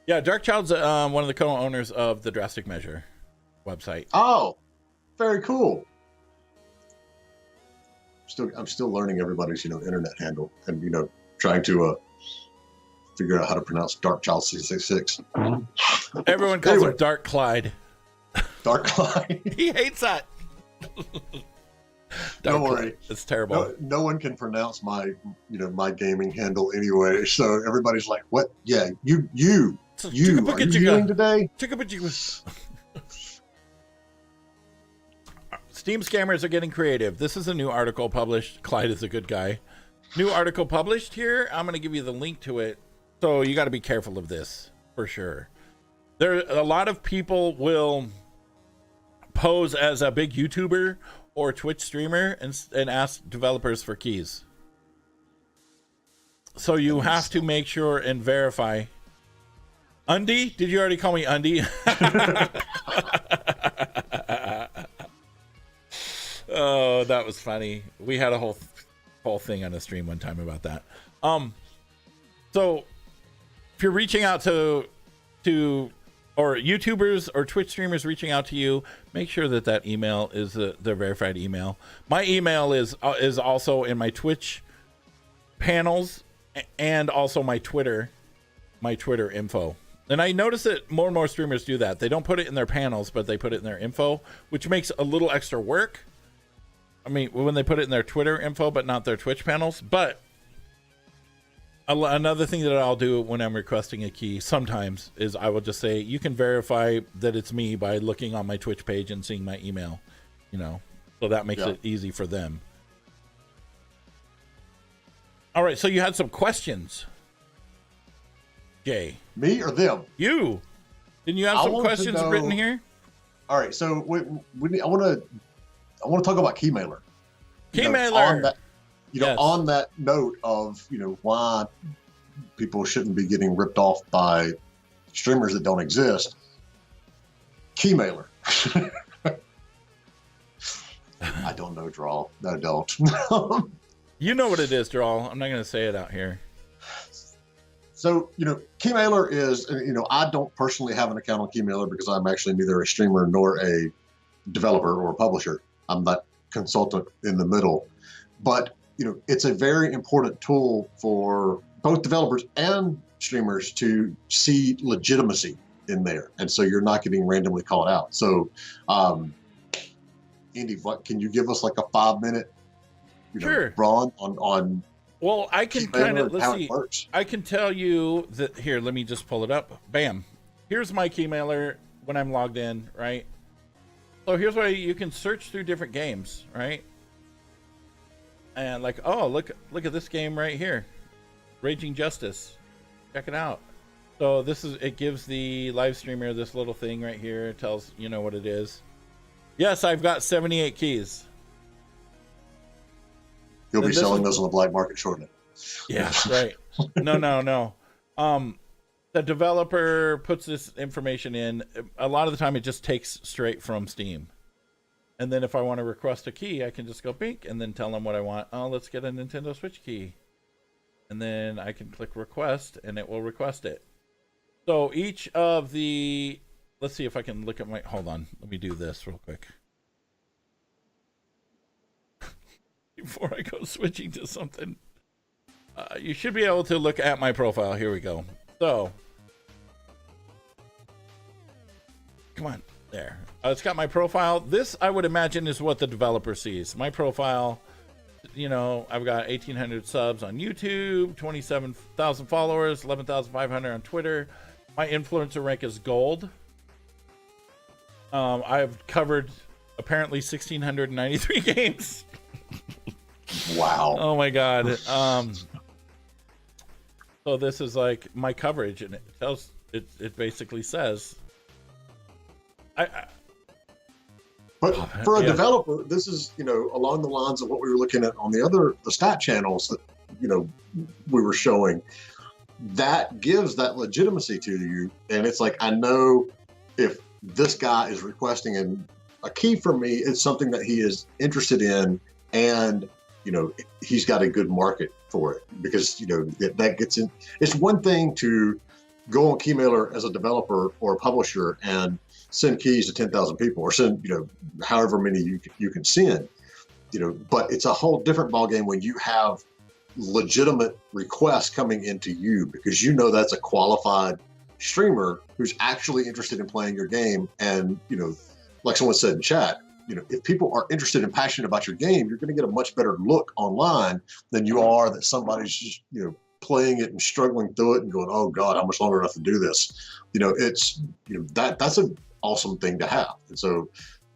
Yeah, Dark Child's one of the co-owners of the Drastic Measure website. Oh, very cool. I'm still learning everybody's internet handle, and trying to figure out how to pronounce Dark Child 666. Everyone calls him Dark Clyde. Dark Clyde. He hates that. Don't worry, it's terrible. No one can pronounce my my gaming handle anyway, so everybody's like, "What? Yeah, you are you doing today?" Steam scammers are getting creative. This is a new article published. Clyde is a good guy. New article published here. I'm going to give you the link to it. So you got to be careful of this for sure. A lot of people will pose as a big YouTuber or Twitch streamer and ask developers for keys. So you have to make sure and verify. Undy? Did you already call me Undy? Oh, that was funny. We had a whole thing on the stream one time about that. So if you're reaching out to or YouTubers or Twitch streamers reaching out to you, make sure that email is the verified email. My email is also in my Twitch panels and also my Twitter info. And I notice that more and more streamers do that. They don't put it in their panels, but they put it in their info, which makes a little extra work. I mean, when they put it in their Twitter info, but not their Twitch panels. But another thing that I'll do when I'm requesting a key sometimes is I will just say, you can verify that it's me by looking on my Twitch page and seeing my email, so that makes it easy for them. All right. So you had some questions, Jay. Me or them? You. Didn't you have some questions written here? All right. So I want to talk about Keymailer. Keymailer. On that note of, why people shouldn't be getting ripped off by streamers that don't exist. Keymailer. I don't know, Draw. No, I don't. You know what it is, Draw. I'm not going to say it out here. So, Keymailer is, I don't personally have an account on Keymailer because I'm actually neither a streamer nor a developer or a publisher. I'm that consultant in the middle. But, it's a very important tool for both developers and streamers to see legitimacy in there. And so you're not getting randomly called out. So, Andy, can you give us like a 5-minute, sure, Braun on Well, I can kind of, let's how see. it works. I can tell you that here, let me just pull it up. Bam. Here's my Keymailer when I'm logged in, right? So here's where you can search through different games, right? And like, oh, look at this game right here. Raging Justice. Check it out. So this is, it gives the live streamer this little thing right here. It tells, you know, what it is. Yes, I've got 78 keys. You'll be selling those on the black market shortly. Yeah, right. No. The developer puts this information in. A lot of the time, it just takes straight from Steam. And then if I want to request a key, I can just go bink and then tell them what I want. Oh, let's get a Nintendo Switch key. And then I can click request, and it will request it. So each of the... Let's see if I can look at my... Hold on. Let me do this real quick. Before I go switching to something. You should be able to look at my profile. Here we go. So... Come on. There. It's got my profile. This, I would imagine, is what the developer sees. My profile... You know, I've got 1,800 subs on YouTube, 27,000 followers, 11,500 on Twitter. My influencer rank is gold. I've covered apparently 1,693 games. Wow. Oh my God. So this is like my coverage, and it tells, it basically says, But for a developer, this is, you know, along the lines of what we were looking at on the stat channels that, you know, we were showing. That gives that legitimacy to you. And it's like, I know if this guy is requesting a key from me, it's something that he is interested in, and, you know, he's got a good market for it, because, you know, that gets in. It's one thing to go on Keymailer as a developer or a publisher and send keys to 10,000 people, or send, you know, however many you can send, you know, but it's a whole different ballgame when you have legitimate requests coming into you, because you know that's a qualified streamer who's actually interested in playing your game. And, you know, like someone said in chat, you know, if people are interested and passionate about your game, you're going to get a much better look online than you are that somebody's just, you know, playing it and struggling through it and going, oh God, how much longer do I have to do this? You know, it's, you know, that's an awesome thing to have. And so,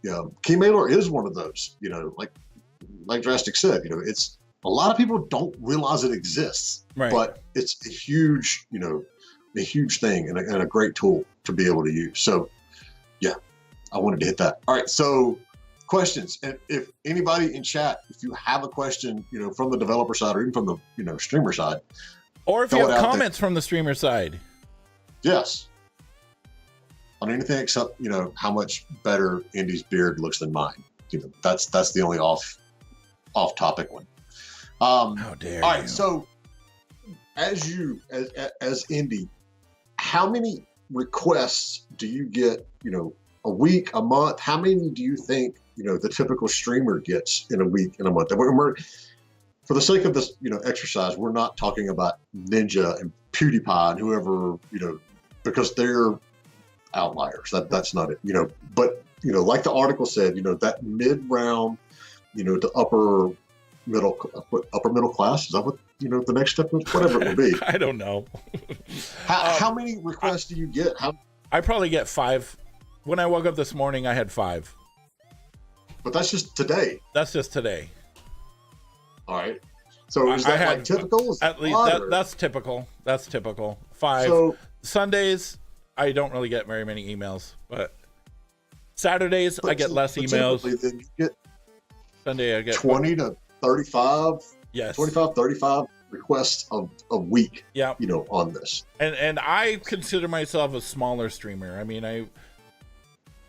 you know, Keymailer is one of those, you know, like Drastic said, you know, it's, a lot of people don't realize it exists, right, but it's a huge, you know, a huge thing, and a great tool to be able to use. So yeah, I wanted to hit that. All right. So questions. And if anybody in chat, if you have a question, you know, from the developer side or even from the, you know, streamer side, or if you have comments from the streamer side, yes, on anything except, you know, how much better Indy's beard looks than mine. You know, that's the only off topic one. How dare all right, you. So as Indy, how many requests do you get, you know, a week, a month? How many do you think, you know, the typical streamer gets in a week, in a month? And we're for the sake of this, you know, exercise, we're not talking about Ninja and PewDiePie and whoever, you know, because they're outliers. That's not it, you know. But, you know, like the article said, you know, that mid-round, you know, to upper middle class, is that what, you know, the next step is? Whatever it would be. I don't know. How many requests do you get? I probably get 5. When I woke up this morning, I had 5. But that's just today. That's just today. All right. So is that like typical? Is at least that's typical. That's typical. 5. So Sundays, I don't really get very many emails, but Saturdays I get less emails. Then you get Sunday I get 20 to 35. Yes. 25, 35 requests a week. Yeah. You know, on this. And I consider myself a smaller streamer. I mean,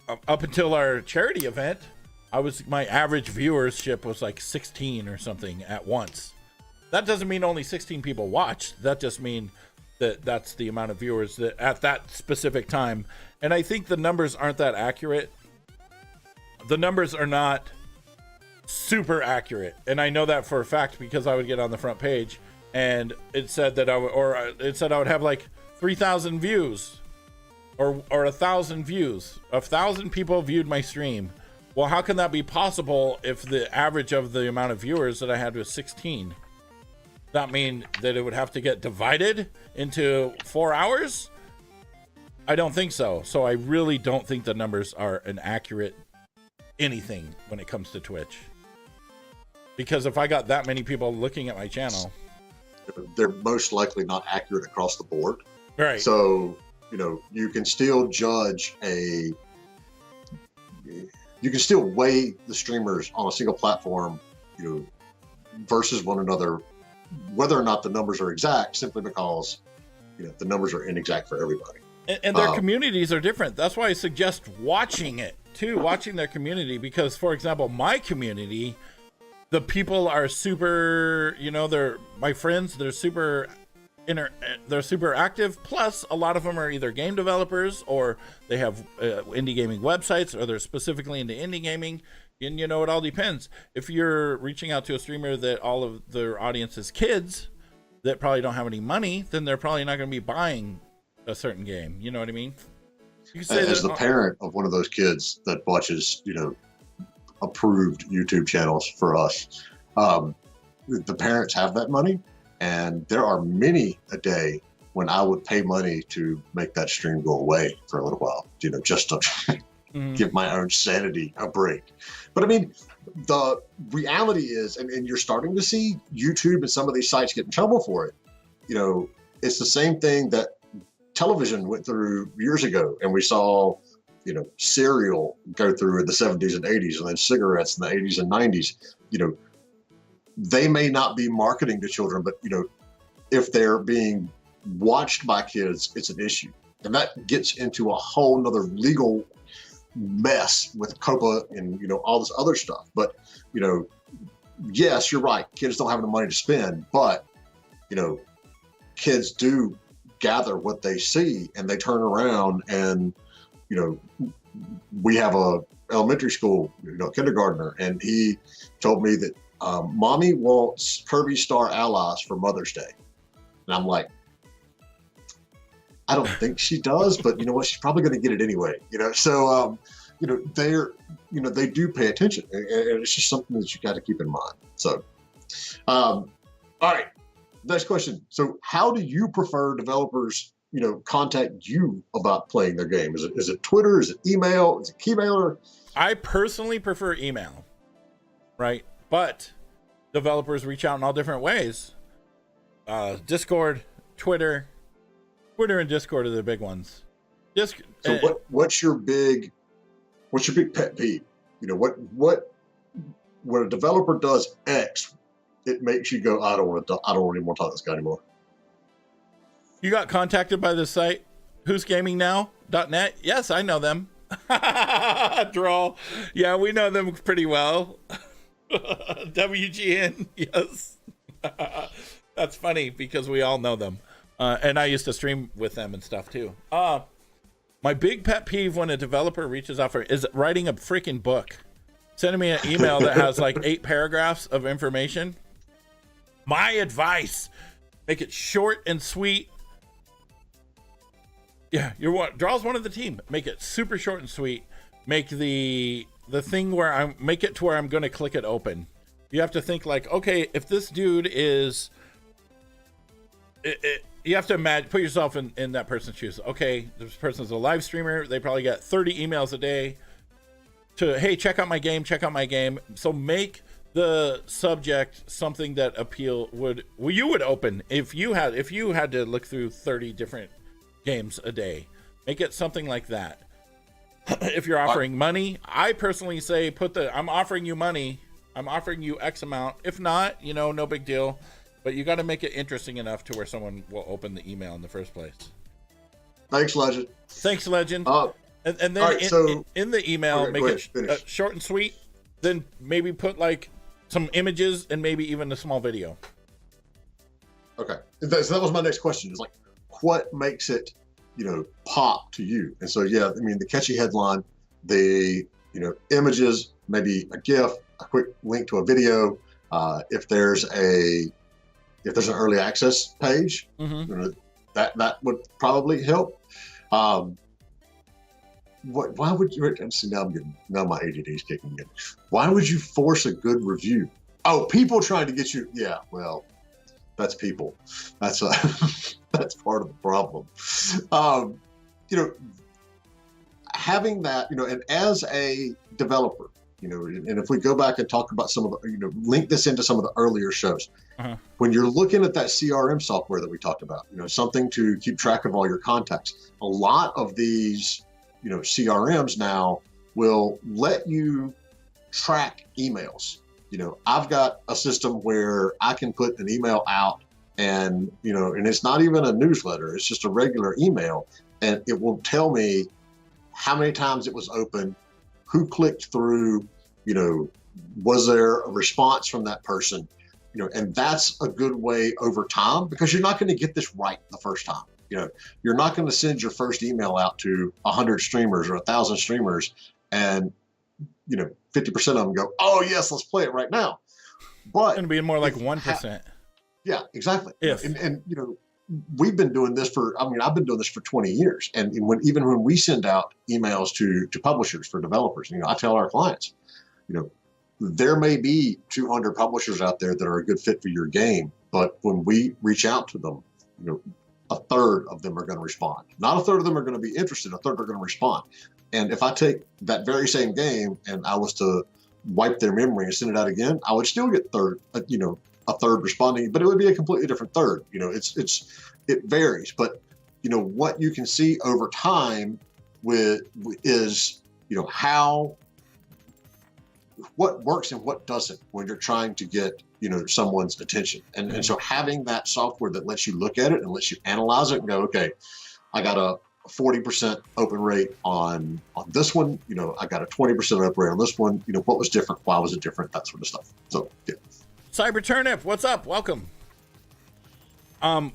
up until our charity event, my average viewership was like 16 or something at once. That doesn't mean only 16 people watched. That just means that's the amount of viewers that at that specific time. And I think the numbers aren't that accurate. The numbers are not super accurate. And I know that for a fact because I would get on the front page and it said that I would have like 3,000 views or 1,000 views. 1,000 people viewed my stream. Well, how can that be possible if the average of the amount of viewers that I had was 16? that mean that it would have to get divided into 4 hours? I don't think so. So I really don't think the numbers are an accurate anything when it comes to Twitch. Because if I got that many people looking at my channel, they're most likely not accurate across the board. right? So, you can still you can still weigh the streamers on a single platform, versus one another, whether or not the numbers are exact, simply because, the numbers are inexact for everybody. And their communities are different. That's why I suggest watching it too, watching their community. Because, for example, my community, the people are super, they're my friends. They're super active. Plus, a lot of them are either game developers or they have indie gaming websites, or they're specifically into indie gaming. And it all depends. If you're reaching out to a streamer that all of their audience is kids that probably don't have any money, then they're probably not going to be buying a certain game. You know what I mean? You can say as the parent of one of those kids that watches, approved YouTube channels for us, the parents have that money, and there are many a day when I would pay money to make that stream go away for a little while, just to give my own sanity a break. But I mean, the reality is, and you're starting to see YouTube and some of these sites get in trouble for it. It's the same thing that television went through years ago, and we saw, cereal go through in the 70s and 80s, and then cigarettes in the 80s and 90s. They may not be marketing to children, but if they're being watched by kids, it's an issue, and that gets into a whole nother legal mess with COPPA and all this other stuff. But yes, you're right, kids don't have the money to spend, but kids do gather what they see, and they turn around and we have a elementary school kindergartner, and he told me that mommy wants Kirby Star Allies for Mother's Day, and I'm like, I don't think she does, but what, she's probably going to get it anyway. So they're they do pay attention, and it's just something that you got to keep in mind. So all right, next question. So how do you prefer developers contact you about playing their game? Is it Twitter? Is it email? Is it Keymailer? I personally prefer email, right? But developers reach out in all different ways. Discord, Twitter and Discord are the big ones. So what's your big pet peeve? When a developer does X, it makes you go, I don't want to even want to talk to this guy anymore. You got contacted by the site who'sgamingnow.net? Yes, I know them. Drawl. Yeah, we know them pretty well. WGN, yes. That's funny because we all know them. And I used to stream with them and stuff too. My big pet peeve when a developer reaches out is writing a freaking book. Sending me an email that has like 8 paragraphs of information. My advice, make it short and sweet. Yeah, Draw's one of the team. Make it super short and sweet. Make the thing where make it to where I'm going to click it open. You have to think like, okay, if this dude is, you have to imagine, put yourself in that person's shoes. Okay, this person's a live streamer. They probably get 30 emails a day to, hey, check out my game. So make the subject something that you would open if you had to look through 30 different games a day. Make it something like that. If you're offering money, I personally say I'm offering you money. I'm offering you X amount. If not, no big deal. But you got to make it interesting enough to where someone will open the email in the first place. Thanks, Legend. And then right, in the email, make it short and sweet. Then maybe put like some images and maybe even a small video. Okay. So that was my next question. Is like, what makes it, pop to you? And so, yeah, I mean, the catchy headline, the, images, maybe a GIF, a quick link to a video. If there's an early access page, that would probably help. Why would you? See, now my ADD is kicking in. Why would you force a good review? Oh, people trying to get you. Yeah, well, That's people. That's that's part of the problem. You know, having that, you know, and as a developer, you know, and if we go back and talk about some of the, you know, link this into some of the earlier shows, when you're looking at that CRM software that we talked about, you know, something to keep track of all your contacts, a lot of these, you know, CRMs now will let you track emails. You know, I've got a system where I can put an email out and, you know, and it's not even a newsletter, it's just a regular email, and it will tell me how many times it was open, who clicked through, you know, was there a response from that person, you know, and that's a good way over time, because you're not going to get this right the first time. You know, you're not going to send your first email out to 100 streamers or 1,000 streamers and, you know, 50% of them go, oh yes, let's play it right now. But it's going to be more like 1%. Yeah, exactly. If. And you know, we've been doing this for, I mean, I've been doing this for 20 years. And even when we send out emails to publishers for developers, you know, I tell our clients, you know, there may be 200 publishers out there that are a good fit for your game, but when we reach out to them, you know, a third of them are going to respond. Not a third of them are going to be interested, a third are going to respond. And if I take that very same game and I was to wipe their memory and send it out again, I would still get a third responding, but it would be a completely different third. You know, it varies, but you know, what you can see over time is, you know, what works and what doesn't when you're trying to get, you know, someone's attention. And so having that software that lets you look at it and lets you analyze it and go, okay, I got a 40% open rate on this one, you know, I got a 20% open rate on this one, you know, what was different, why was it different, that sort of stuff. So yeah. Cyber Turnip, what's up? Welcome. I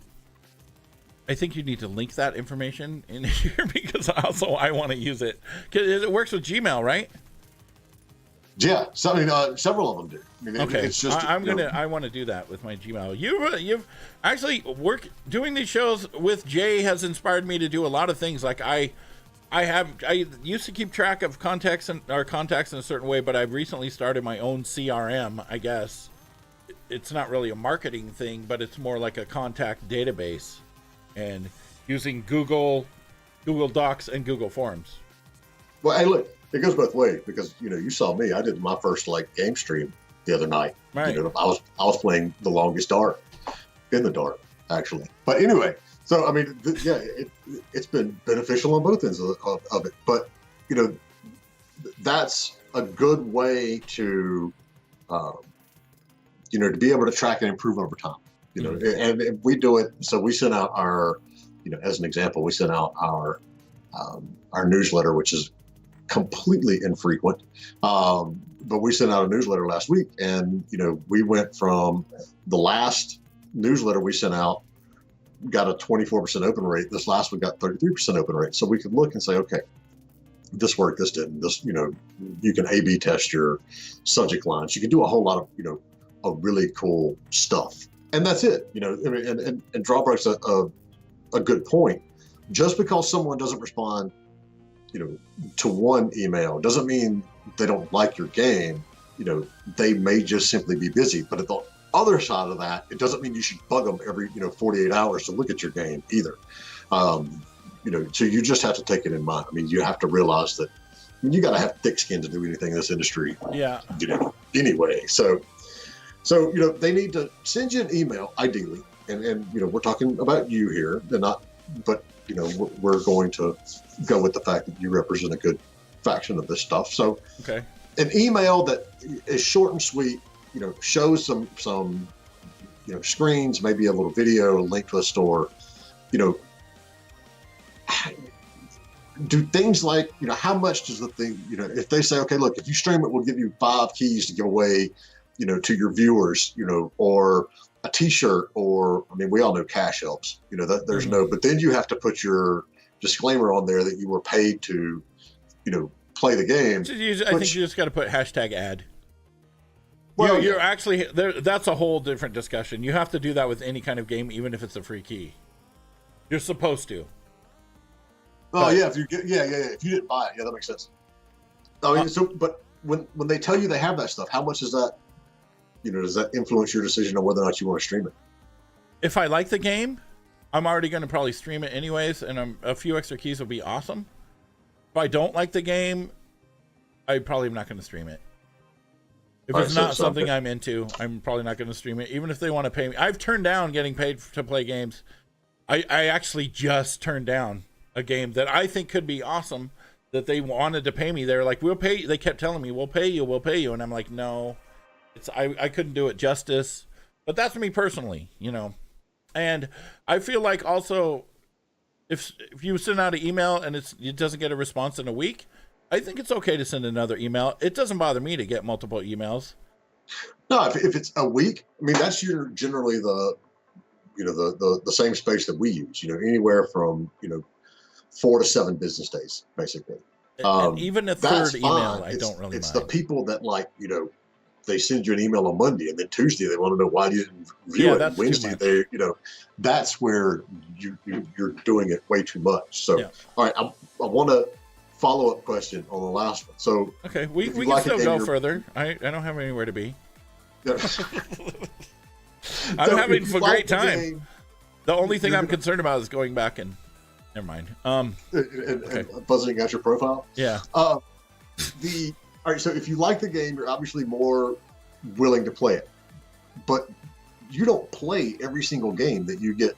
think you need to link that information in here because also I want to use it because it works with Gmail, right? Yeah, so, I mean, several of them do. I mean, okay, it's just, I want to do that with my Gmail. You've actually doing these shows with Jay has inspired me to do a lot of things. Like I used to keep track of contacts in a certain way, but I've recently started my own CRM. I guess it's not really a marketing thing, but it's more like a contact database, and using Google Docs and Google Forms. Well, hey, look. It goes both ways because, you know, you saw me. I did my first game stream the other night. Right. You know, I was playing The Longest Dark in the dark, actually. But anyway, so I mean, it's been beneficial on both ends of it. But you know, that's a good way to, you know, to be able to track and improve over time. You know, and we do it. So we sent out our, you know, as an example, we sent out our newsletter, which is completely infrequent, but we sent out a newsletter last week, and you know, we went from the last newsletter we sent out got a 24% open rate. This last one got 33% open rate. So we could look and say, okay, this worked, this didn't. This, you know, you can A/B test your subject lines. You can do a whole lot of, you know, of really cool stuff, and that's it. You know, I mean, and Drawbreak's a good point. Just because someone doesn't respond, you know, to one email doesn't mean they don't like your game. You know, they may just simply be busy. But at the other side of that, it doesn't mean you should bug them every, you know, 48 hours to look at your game either. You know, so you just have to take it in mind. I mean, you have to realize that, I mean, you got to have thick skin to do anything in this industry. Yeah. You know, anyway. So you know, they need to send you an email, ideally, and you know, we're talking about you here, and not, but you know, we're going to go with the fact that you represent a good faction of this stuff. So, okay, an email that is short and sweet, you know, shows some you know, screens, maybe a little video, a link to a store, you know, do things like, you know, how much does the thing, you know, if they say, okay, look, if you stream it, we'll give you 5 keys to give away, you know, to your viewers, you know, or a t-shirt, or, I mean, we all know cash helps, you know, that there's no, but then you have to put your disclaimer on there that you were paid to, you know, play the game. I think you just got to put #ad. Well, you're actually there. That's a whole different discussion. You have to do that with any kind of game, even if it's a free key. You're supposed to. Oh yeah, if you get, yeah. If you didn't buy it, yeah, that makes sense. Oh, yeah, so, but when they tell you they have that stuff, how much is that? You know, does that influence your decision on whether or not you want to stream it? If I like the game, I'm already going to probably stream it anyways, and a few extra keys would be awesome. If I don't like the game, I probably am not going to stream it. If it's not something I'm into, I'm probably not going to stream it, even if they want to pay me. I've turned down getting paid to play games. I actually just turned down a game that I think could be awesome that they wanted to pay me. They're like, we'll pay you. They kept telling me, we'll pay you. And I'm like, no, I couldn't do it justice. But that's me personally, you know. And I feel like also if you send out an email and it doesn't get a response in a week, I think it's okay to send another email. It doesn't bother me to get multiple emails. No, if it's a week, I mean, that's generally the same space that we use, anywhere from, 4 to 7 business days, basically. And even a third email, I don't really It's mind. the people that they send you an email on Monday and then Tuesday they want to know why you didn't view it. And Wednesday, that's where you're doing it way too much. So, all right, I want to follow-up question on the last one. So, okay, we can still go further. I don't have anywhere to be. I'm having a great time. The only thing I'm concerned about is going back and never mind. And buzzing out your profile. Yeah. All right. So if you like the game, you're obviously more willing to play it, but you don't play every single game that you get.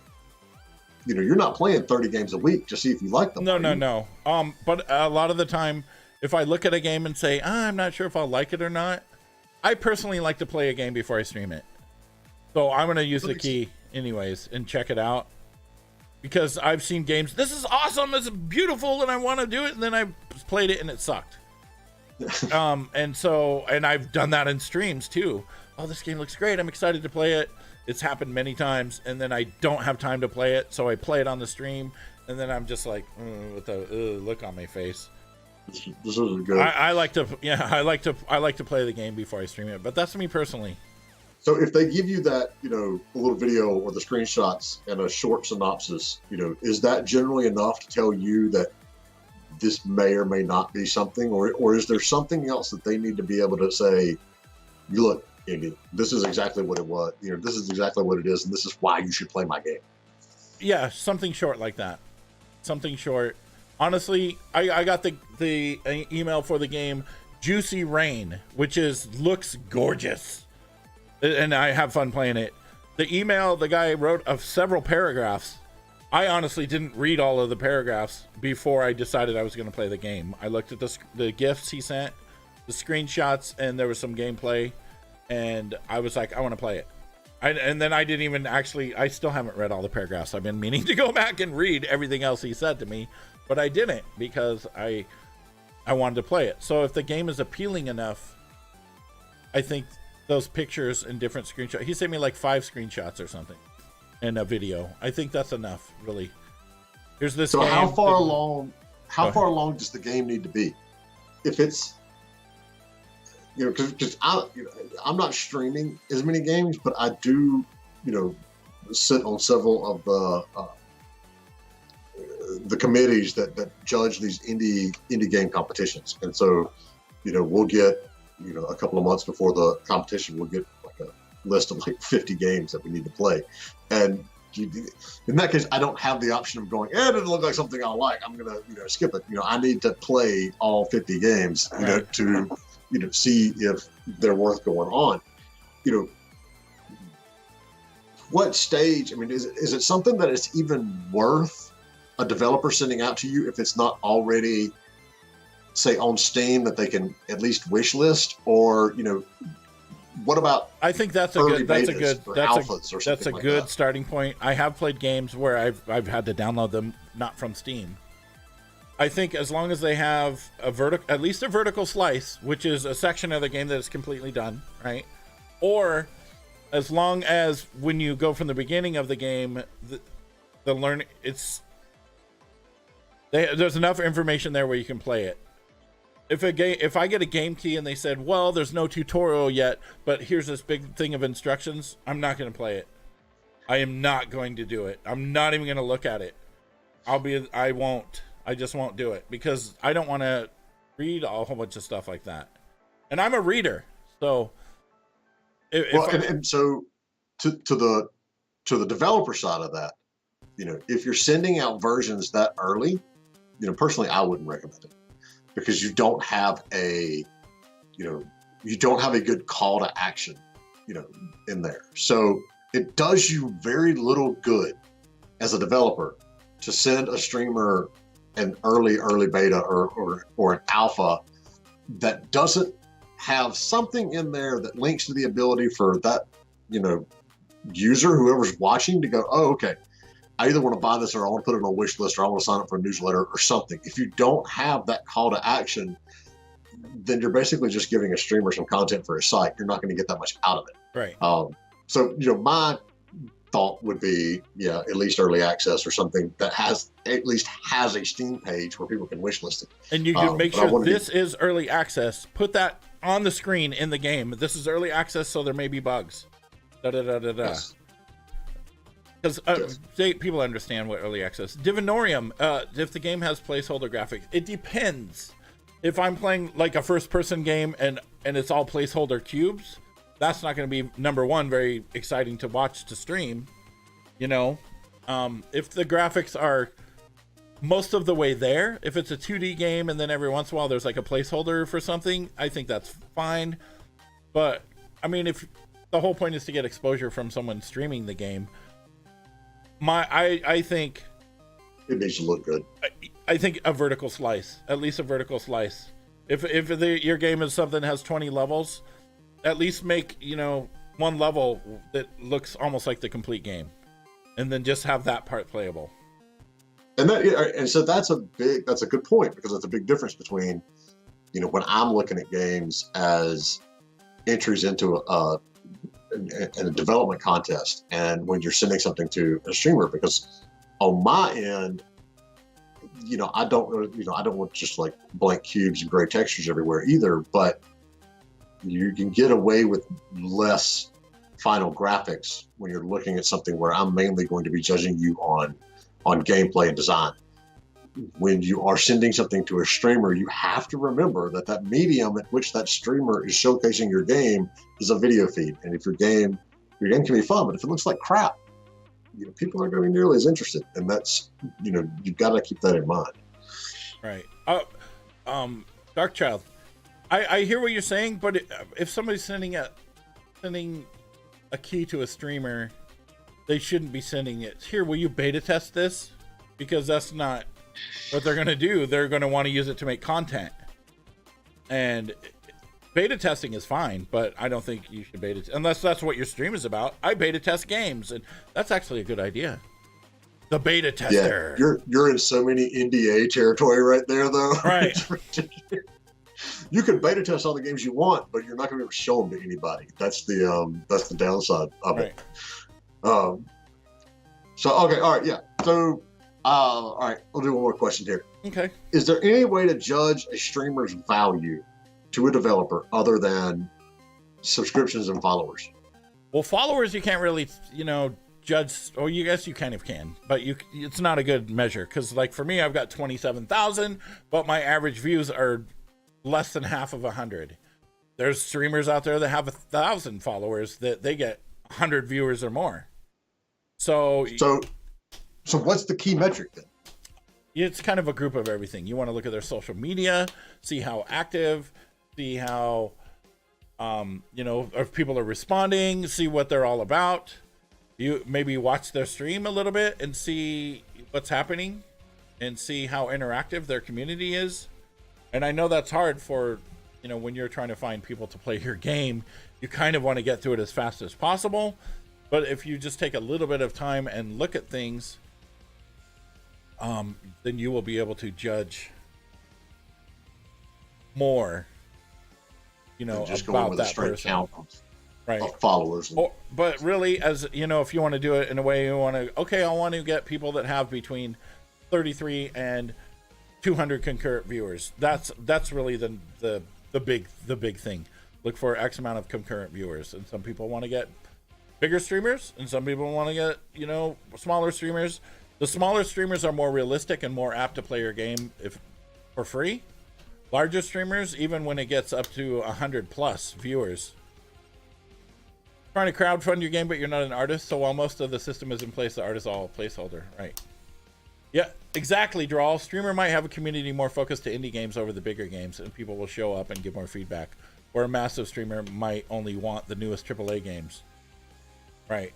You're not playing 30 games a week to see if you like them. No. But a lot of the time, if I look at a game and say, I'm not sure if I'll like it or not, I personally like to play a game before I stream it. So I'm going to use the key anyways and check it out. Because I've seen games, this is awesome, it's beautiful, and I want to do it, and then I played it and it sucked. And I've done that in streams too. Oh, this game looks great, I'm excited to play it. It's happened many times, and then I don't have time to play it, so I play it on the stream, and then I'm just like, with a look on my face. This isn't good. I like to play the game before I stream it, but that's me personally. So if they give you that, a little video or the screenshots and a short synopsis, is that generally enough to tell you that this may or may not be something, or is there something else that they need to be able to say, look, Indy, this is exactly what it was, this is exactly what it is, and this is why you should play my game? Yeah, something short like that. Something short. Honestly, I got the email for the game Juicy Rain, which looks gorgeous. And I have fun playing it. The email, the guy wrote of several paragraphs. I honestly didn't read all of the paragraphs before I decided I was going to play the game. I looked at the gifts he sent, the screenshots, and there was some gameplay. And I was like, I want to play it. And then I didn't even I still haven't read all the paragraphs. I've been meaning to go back and read everything else he said to me. But I didn't because I wanted to play it. So if the game is appealing enough, I think those pictures and different screenshots. He sent me like 5 screenshots or something and a video. I think that's enough, really. Here's this. So game. How far along does the game need to be? If it's, because I'm not streaming as many games, but I do, sit on several of the committees that judge these indie game competitions, and so, we'll get. A couple of months before the competition, we'll get like a list of like 50 games that we need to play. And in that case, I don't have the option of going, it doesn't look like something I like, I'm going to skip it. I need to play all 50 games, to, see if they're worth going on. What stage, is it something that it's even worth a developer sending out to you if it's not already, say, on Steam that they can at least wish list, or what about? I think that's a good starting point. I have played games where I've had to download them not from Steam. I think as long as they have at least a vertical slice, which is a section of the game that is completely done, right? Or as long as when you go from the beginning of the game, there's enough information there where you can play it. If I get a game key and they said, well, there's no tutorial yet, but here's this big thing of instructions, I'm not going to play it. I am not going to do it. I'm not even going to look at it. I just won't do it because I don't want to read a whole bunch of stuff like that. And I'm a reader. So so to the to the developer side of that, if you're sending out versions that early, personally, I wouldn't recommend it because you don't have a good call to action, in there. So it does you very little good as a developer to send a streamer an early beta or an alpha that doesn't have something in there that links to the ability for that, user, whoever's watching, to go, oh, okay, I either want to buy this or I want to put it on a wish list or I want to sign up for a newsletter or something. If you don't have that call to action, then you're basically just giving a streamer some content for a site. You're not going to get that much out of it. Right. So, my thought would be, at least early access or something that at least has a Steam page where people can wish list it. And you can make sure this is early access. Put that on the screen in the game. This is early access, so there may be bugs. Yes. Because people understand what early access. Divinorium, if the game has placeholder graphics, it depends. If I'm playing like a first-person game and it's all placeholder cubes, that's not going to be, number one, very exciting to watch to stream. If the graphics are most of the way there, if it's a 2D game and then every once in a while there's like a placeholder for something, I think that's fine. But I mean, if the whole point is to get exposure from someone streaming the game, I think it makes you look good. I think a vertical slice, at least a vertical slice. If your game is something that has 20 levels, at least make one level that looks almost like the complete game, and then just have that part playable. And so that's a good point, because it's a big difference between when I'm looking at games as entries into a development contest and when you're sending something to a streamer, because on my end, I don't want just like blank cubes and gray textures everywhere either, but you can get away with less final graphics when you're looking at something where I'm mainly going to be judging you on gameplay and design. When you are sending something to a streamer, you have to remember that medium at which that streamer is showcasing your game is a video feed. And if your game can be fun, but if it looks like crap, people aren't going to be nearly as interested. And that's, you've got to keep that in mind. Right. Darkchild, I hear what you're saying, but if somebody's sending a key to a streamer, they shouldn't be sending it. Here, will you beta test this? Because that's not what they're going to do. They're going to want to use it to make content. And beta testing is fine, but I don't think you should beta unless that's what your stream is about. I beta test games, and that's actually a good idea. The beta tester. Yeah, you're in so many NDA territory right there, though. Right. You can beta test all the games you want, but you're not going to be able to show them to anybody. That's the downside of it. So okay, all right, yeah. So all right, I'll do one more question here. Okay. Is there any way to judge a streamer's value to a developer other than subscriptions and followers? Well, followers you can't really, judge. Or you guess you kind of can, but it's not a good measure, because like for me, I've got 27,000, but my average views are less than half of 100. There's streamers out there that have 1,000 followers that they get 100 viewers or more. So what's the key metric then? It's kind of a group of everything. You want to look at their social media, see how active, see how, if people are responding, see what they're all about. You maybe watch their stream a little bit and see what's happening and see how interactive their community is. And I know that's hard for, when you're trying to find people to play your game, you kind of want to get through it as fast as possible. But if you just take a little bit of time and look at things, then you will be able to judge more, just about going with that a straight person. Count right. of followers. But really, as if you want to do it in a way, I want to get people that have between 33 and 200 concurrent viewers. That's really the big thing. Look for X amount of concurrent viewers, and some people want to get bigger streamers, and some people want to get smaller streamers. The smaller streamers are more realistic and more apt to play your game for free. Larger streamers, even when it gets up to 100 plus viewers, Trying to crowdfund your game, but you're not an artist. So while most of the system is in place, the art is all placeholder, right? Yeah, exactly, Drawl. Streamer might have a community more focused to indie games over the bigger games, and people will show up and give more feedback. Or a massive streamer might only want the newest AAA games. Right.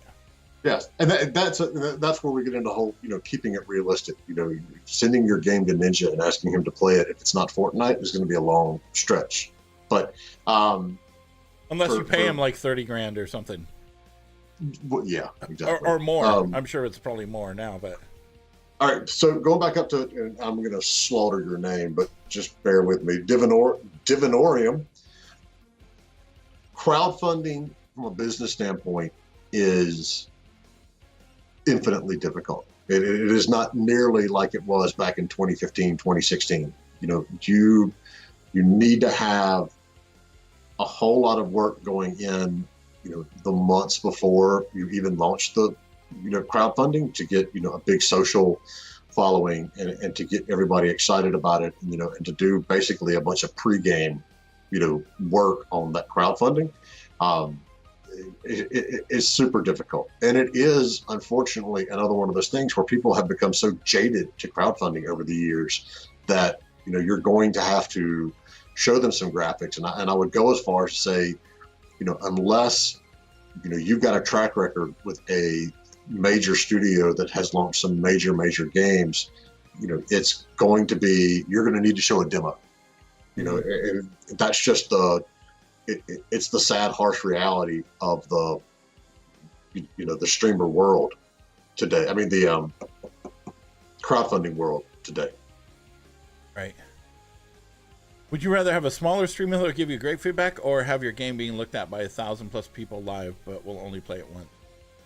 Yes, and that's where we get into whole, keeping it realistic. Sending your game to Ninja and asking him to play it if it's not Fortnite is going to be a long stretch. But unless you pay him like 30 grand or something. Well, yeah, exactly. Or more. I'm sure it's probably more now, but. All right, so going back up to, and I'm going to slaughter your name, but just bear with me. Divinorium. Crowdfunding from a business standpoint is infinitely difficult. It is not nearly like it was back in 2015, 2016. You need to have a whole lot of work going in, the months before you even launch the crowdfunding to get, a big social following and to get everybody excited about it, and to do basically a bunch of pregame, work on that crowdfunding. It is super difficult. And it is, unfortunately, another one of those things where people have become so jaded to crowdfunding over the years that, you're going to have to show them some graphics. And I would go as far as to say, unless, you've got a track record with a major studio that has launched some major games, it's going to be, you're going to need to show a demo. And that's just it's the sad, harsh reality of the streamer world today. I mean, the crowdfunding world today. Right. Would you rather have a smaller streamer that will give you great feedback, or have your game being looked at by 1,000+ people live, but will only play it once?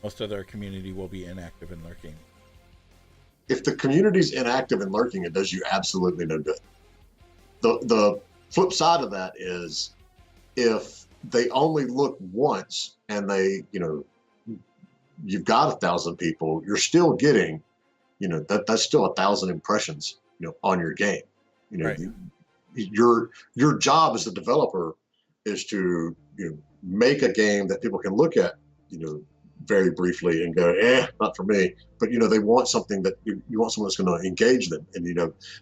Most of their community will be inactive and lurking. If the community's inactive and lurking, it does you absolutely no good. The flip side of that is, if they only look once and they, you've got 1,000 people, you're still getting, that's still 1,000 impressions, on your game. Right. Your job as a developer is to, make a game that people can look at, very briefly and go, not for me. But, they want something that you want someone that's going to engage them. And,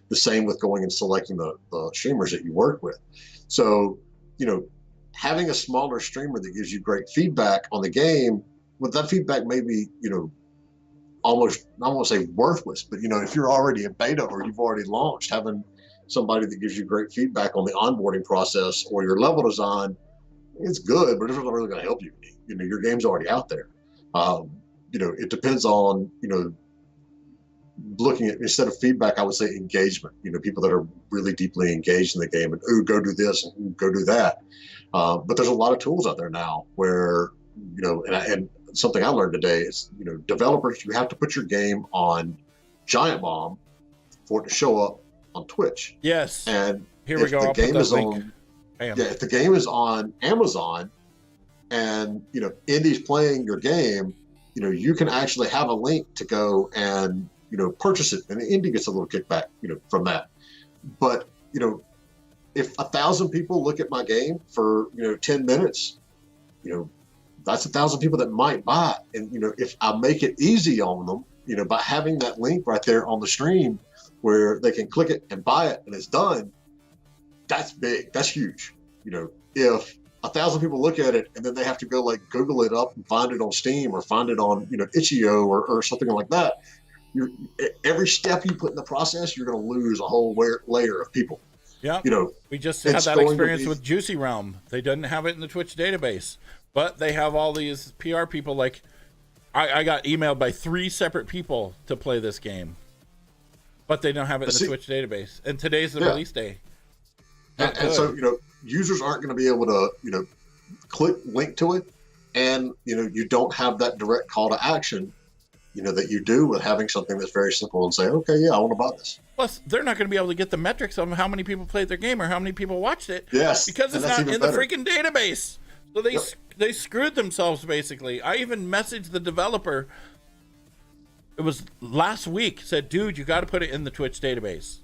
the same with going and selecting the streamers that you work with. So, having a smaller streamer that gives you great feedback on the game, well, that feedback may be, almost, I won't say worthless, but, if you're already in beta or you've already launched, having somebody that gives you great feedback on the onboarding process or your level design, it's good, but it's not really going to help you. Your game's already out there. It depends on, looking at, instead of feedback, I would say engagement, people that are really deeply engaged in the game and, ooh, go do this and ooh, go do that. But there's a lot of tools out there now where, and something I learned today is, developers, you have to put your game on Giant Bomb for it to show up on Twitch. Yes. And here we go. The game is on, if the game is on Amazon and, Indie's playing your game, you can actually have a link to go and, purchase it, and Indie gets a little kickback, from that. But, if 1,000 people look at my game for, 10 minutes, that's 1,000 people that might buy it. And, if I make it easy on them, by having that link right there on the stream where they can click it and buy it and it's done, that's big. That's huge. If 1,000 people look at it and then they have to go like Google it up and find it on Steam or find it on, itch.io or something like that, every step you put in the process, you're going to lose a whole layer of people. Yeah. We just had that experience with Juicy Realm. They didn't have it in the Twitch database, but they have all these PR people. Like, I got emailed by 3 separate people to play this game, but they don't have it in the Twitch database. And today's the release day. And so, users aren't going to be able to, click link to it. And, you don't have that direct call to action, that you do with having something that's very simple and say, okay, yeah, I want to buy this. Plus, they're not going to be able to get the metrics of how many people played their game or how many people watched it. Yes. Because it's not in the freaking database. So they screwed themselves, basically. I even messaged the developer. It was last week. Said, dude, you got to put it in the Twitch database.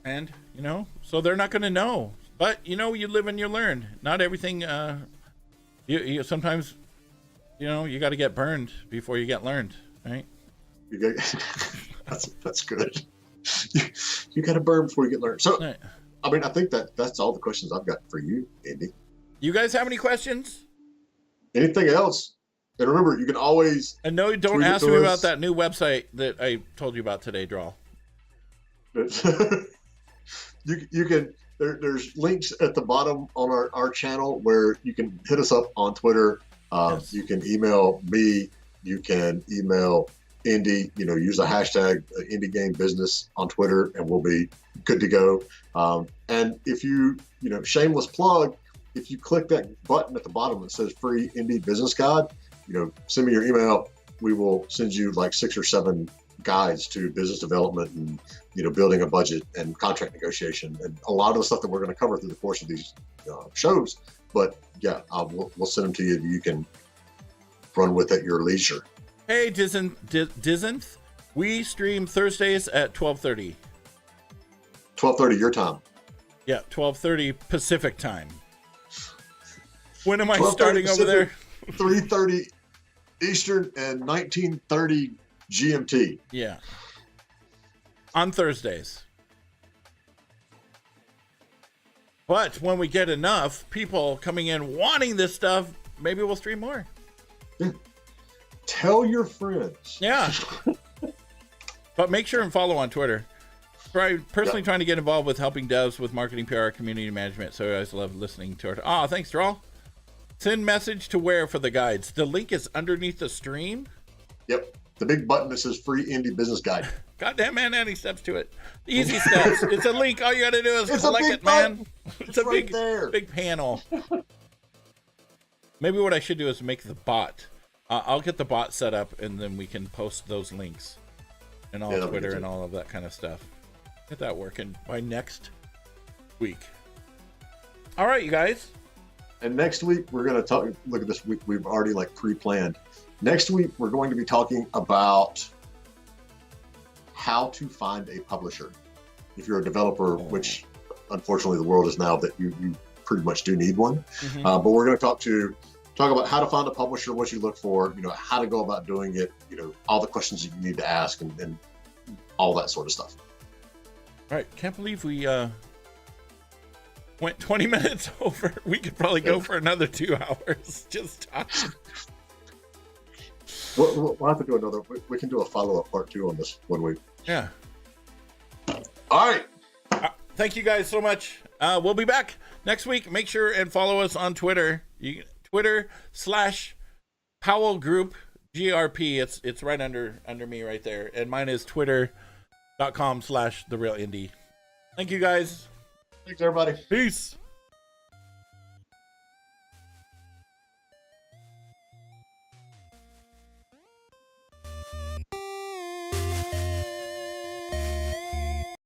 And, so they're not going to know. But, you live and you learn. Not everything You sometimes, you got to get burned before you get learned, right? You get, that's good. You got to burn before you get learned. So, Right. I mean, I think that's all the questions I've got for you, Andy. You guys have any questions? Anything else? And remember, you can always. And no, don't tweet it ask to me us. about that new website that I told you about today, Drawl. You can. There's links at the bottom on our channel where you can hit us up on Twitter. Yes. You can email me. You can email Indy. Use the hashtag Indie Game Business on Twitter, and we'll be good to go. And if shameless plug, if you click that button at the bottom that says Free Indie Business Guide, send me your email. We will send you like 6 or 7 guides to business development and building a budget and contract negotiation and a lot of the stuff that we're going to cover through the course of these shows. But yeah, we'll send them to you. You can run with at your leisure. Hey, Dizenth, we stream Thursdays at 12:30. 12:30 your time. Yeah, 12:30 Pacific time. When am I 12:30 starting over there? 3:30 Eastern and 19:30 GMT. Yeah. On Thursdays. But when we get enough people coming in wanting this stuff, maybe we'll stream more. Tell your friends. Yeah. But make sure and follow on Twitter. Personally trying to get involved with helping devs with marketing, PR, community management. So I always love listening to it. Oh, thanks, Drawl. Send message to where for the guides. The link is underneath the stream. Yep. The big button that says Free Indie Business Guide. Goddamn, man, any steps to it. Easy steps. It's a link. All you got to do is It's collect a big it, man. button. It's a right big, there. big panel. Maybe what I should do is make the bot. I'll get the bot set up, and then we can post those links and all Twitter and all of that kind of stuff. Get that working by next week. All right, you guys. And next week we're going to talk. Look at this week. We've already pre-planned. Next week we're going to be talking about how to find a publisher. If you're a developer, which unfortunately the world is now that you pretty much do need one. Mm-hmm. But we're going to talk about how to find a publisher, what you look for, how to go about doing it, all the questions that you need to ask and all that sort of stuff. All right. Can't believe we went 20 minutes over. We could probably go for another 2 hours just talking. We'll have to do another. We can do a follow-up part 2 on this one week. Yeah. All right. Thank you guys so much. We'll be back next week. Make sure and follow us on Twitter. Twitter/Powell Group GRP. It's right under me right there. And mine is twitter.com/TheRealIndie. Thank you guys. Thanks, everybody. Peace.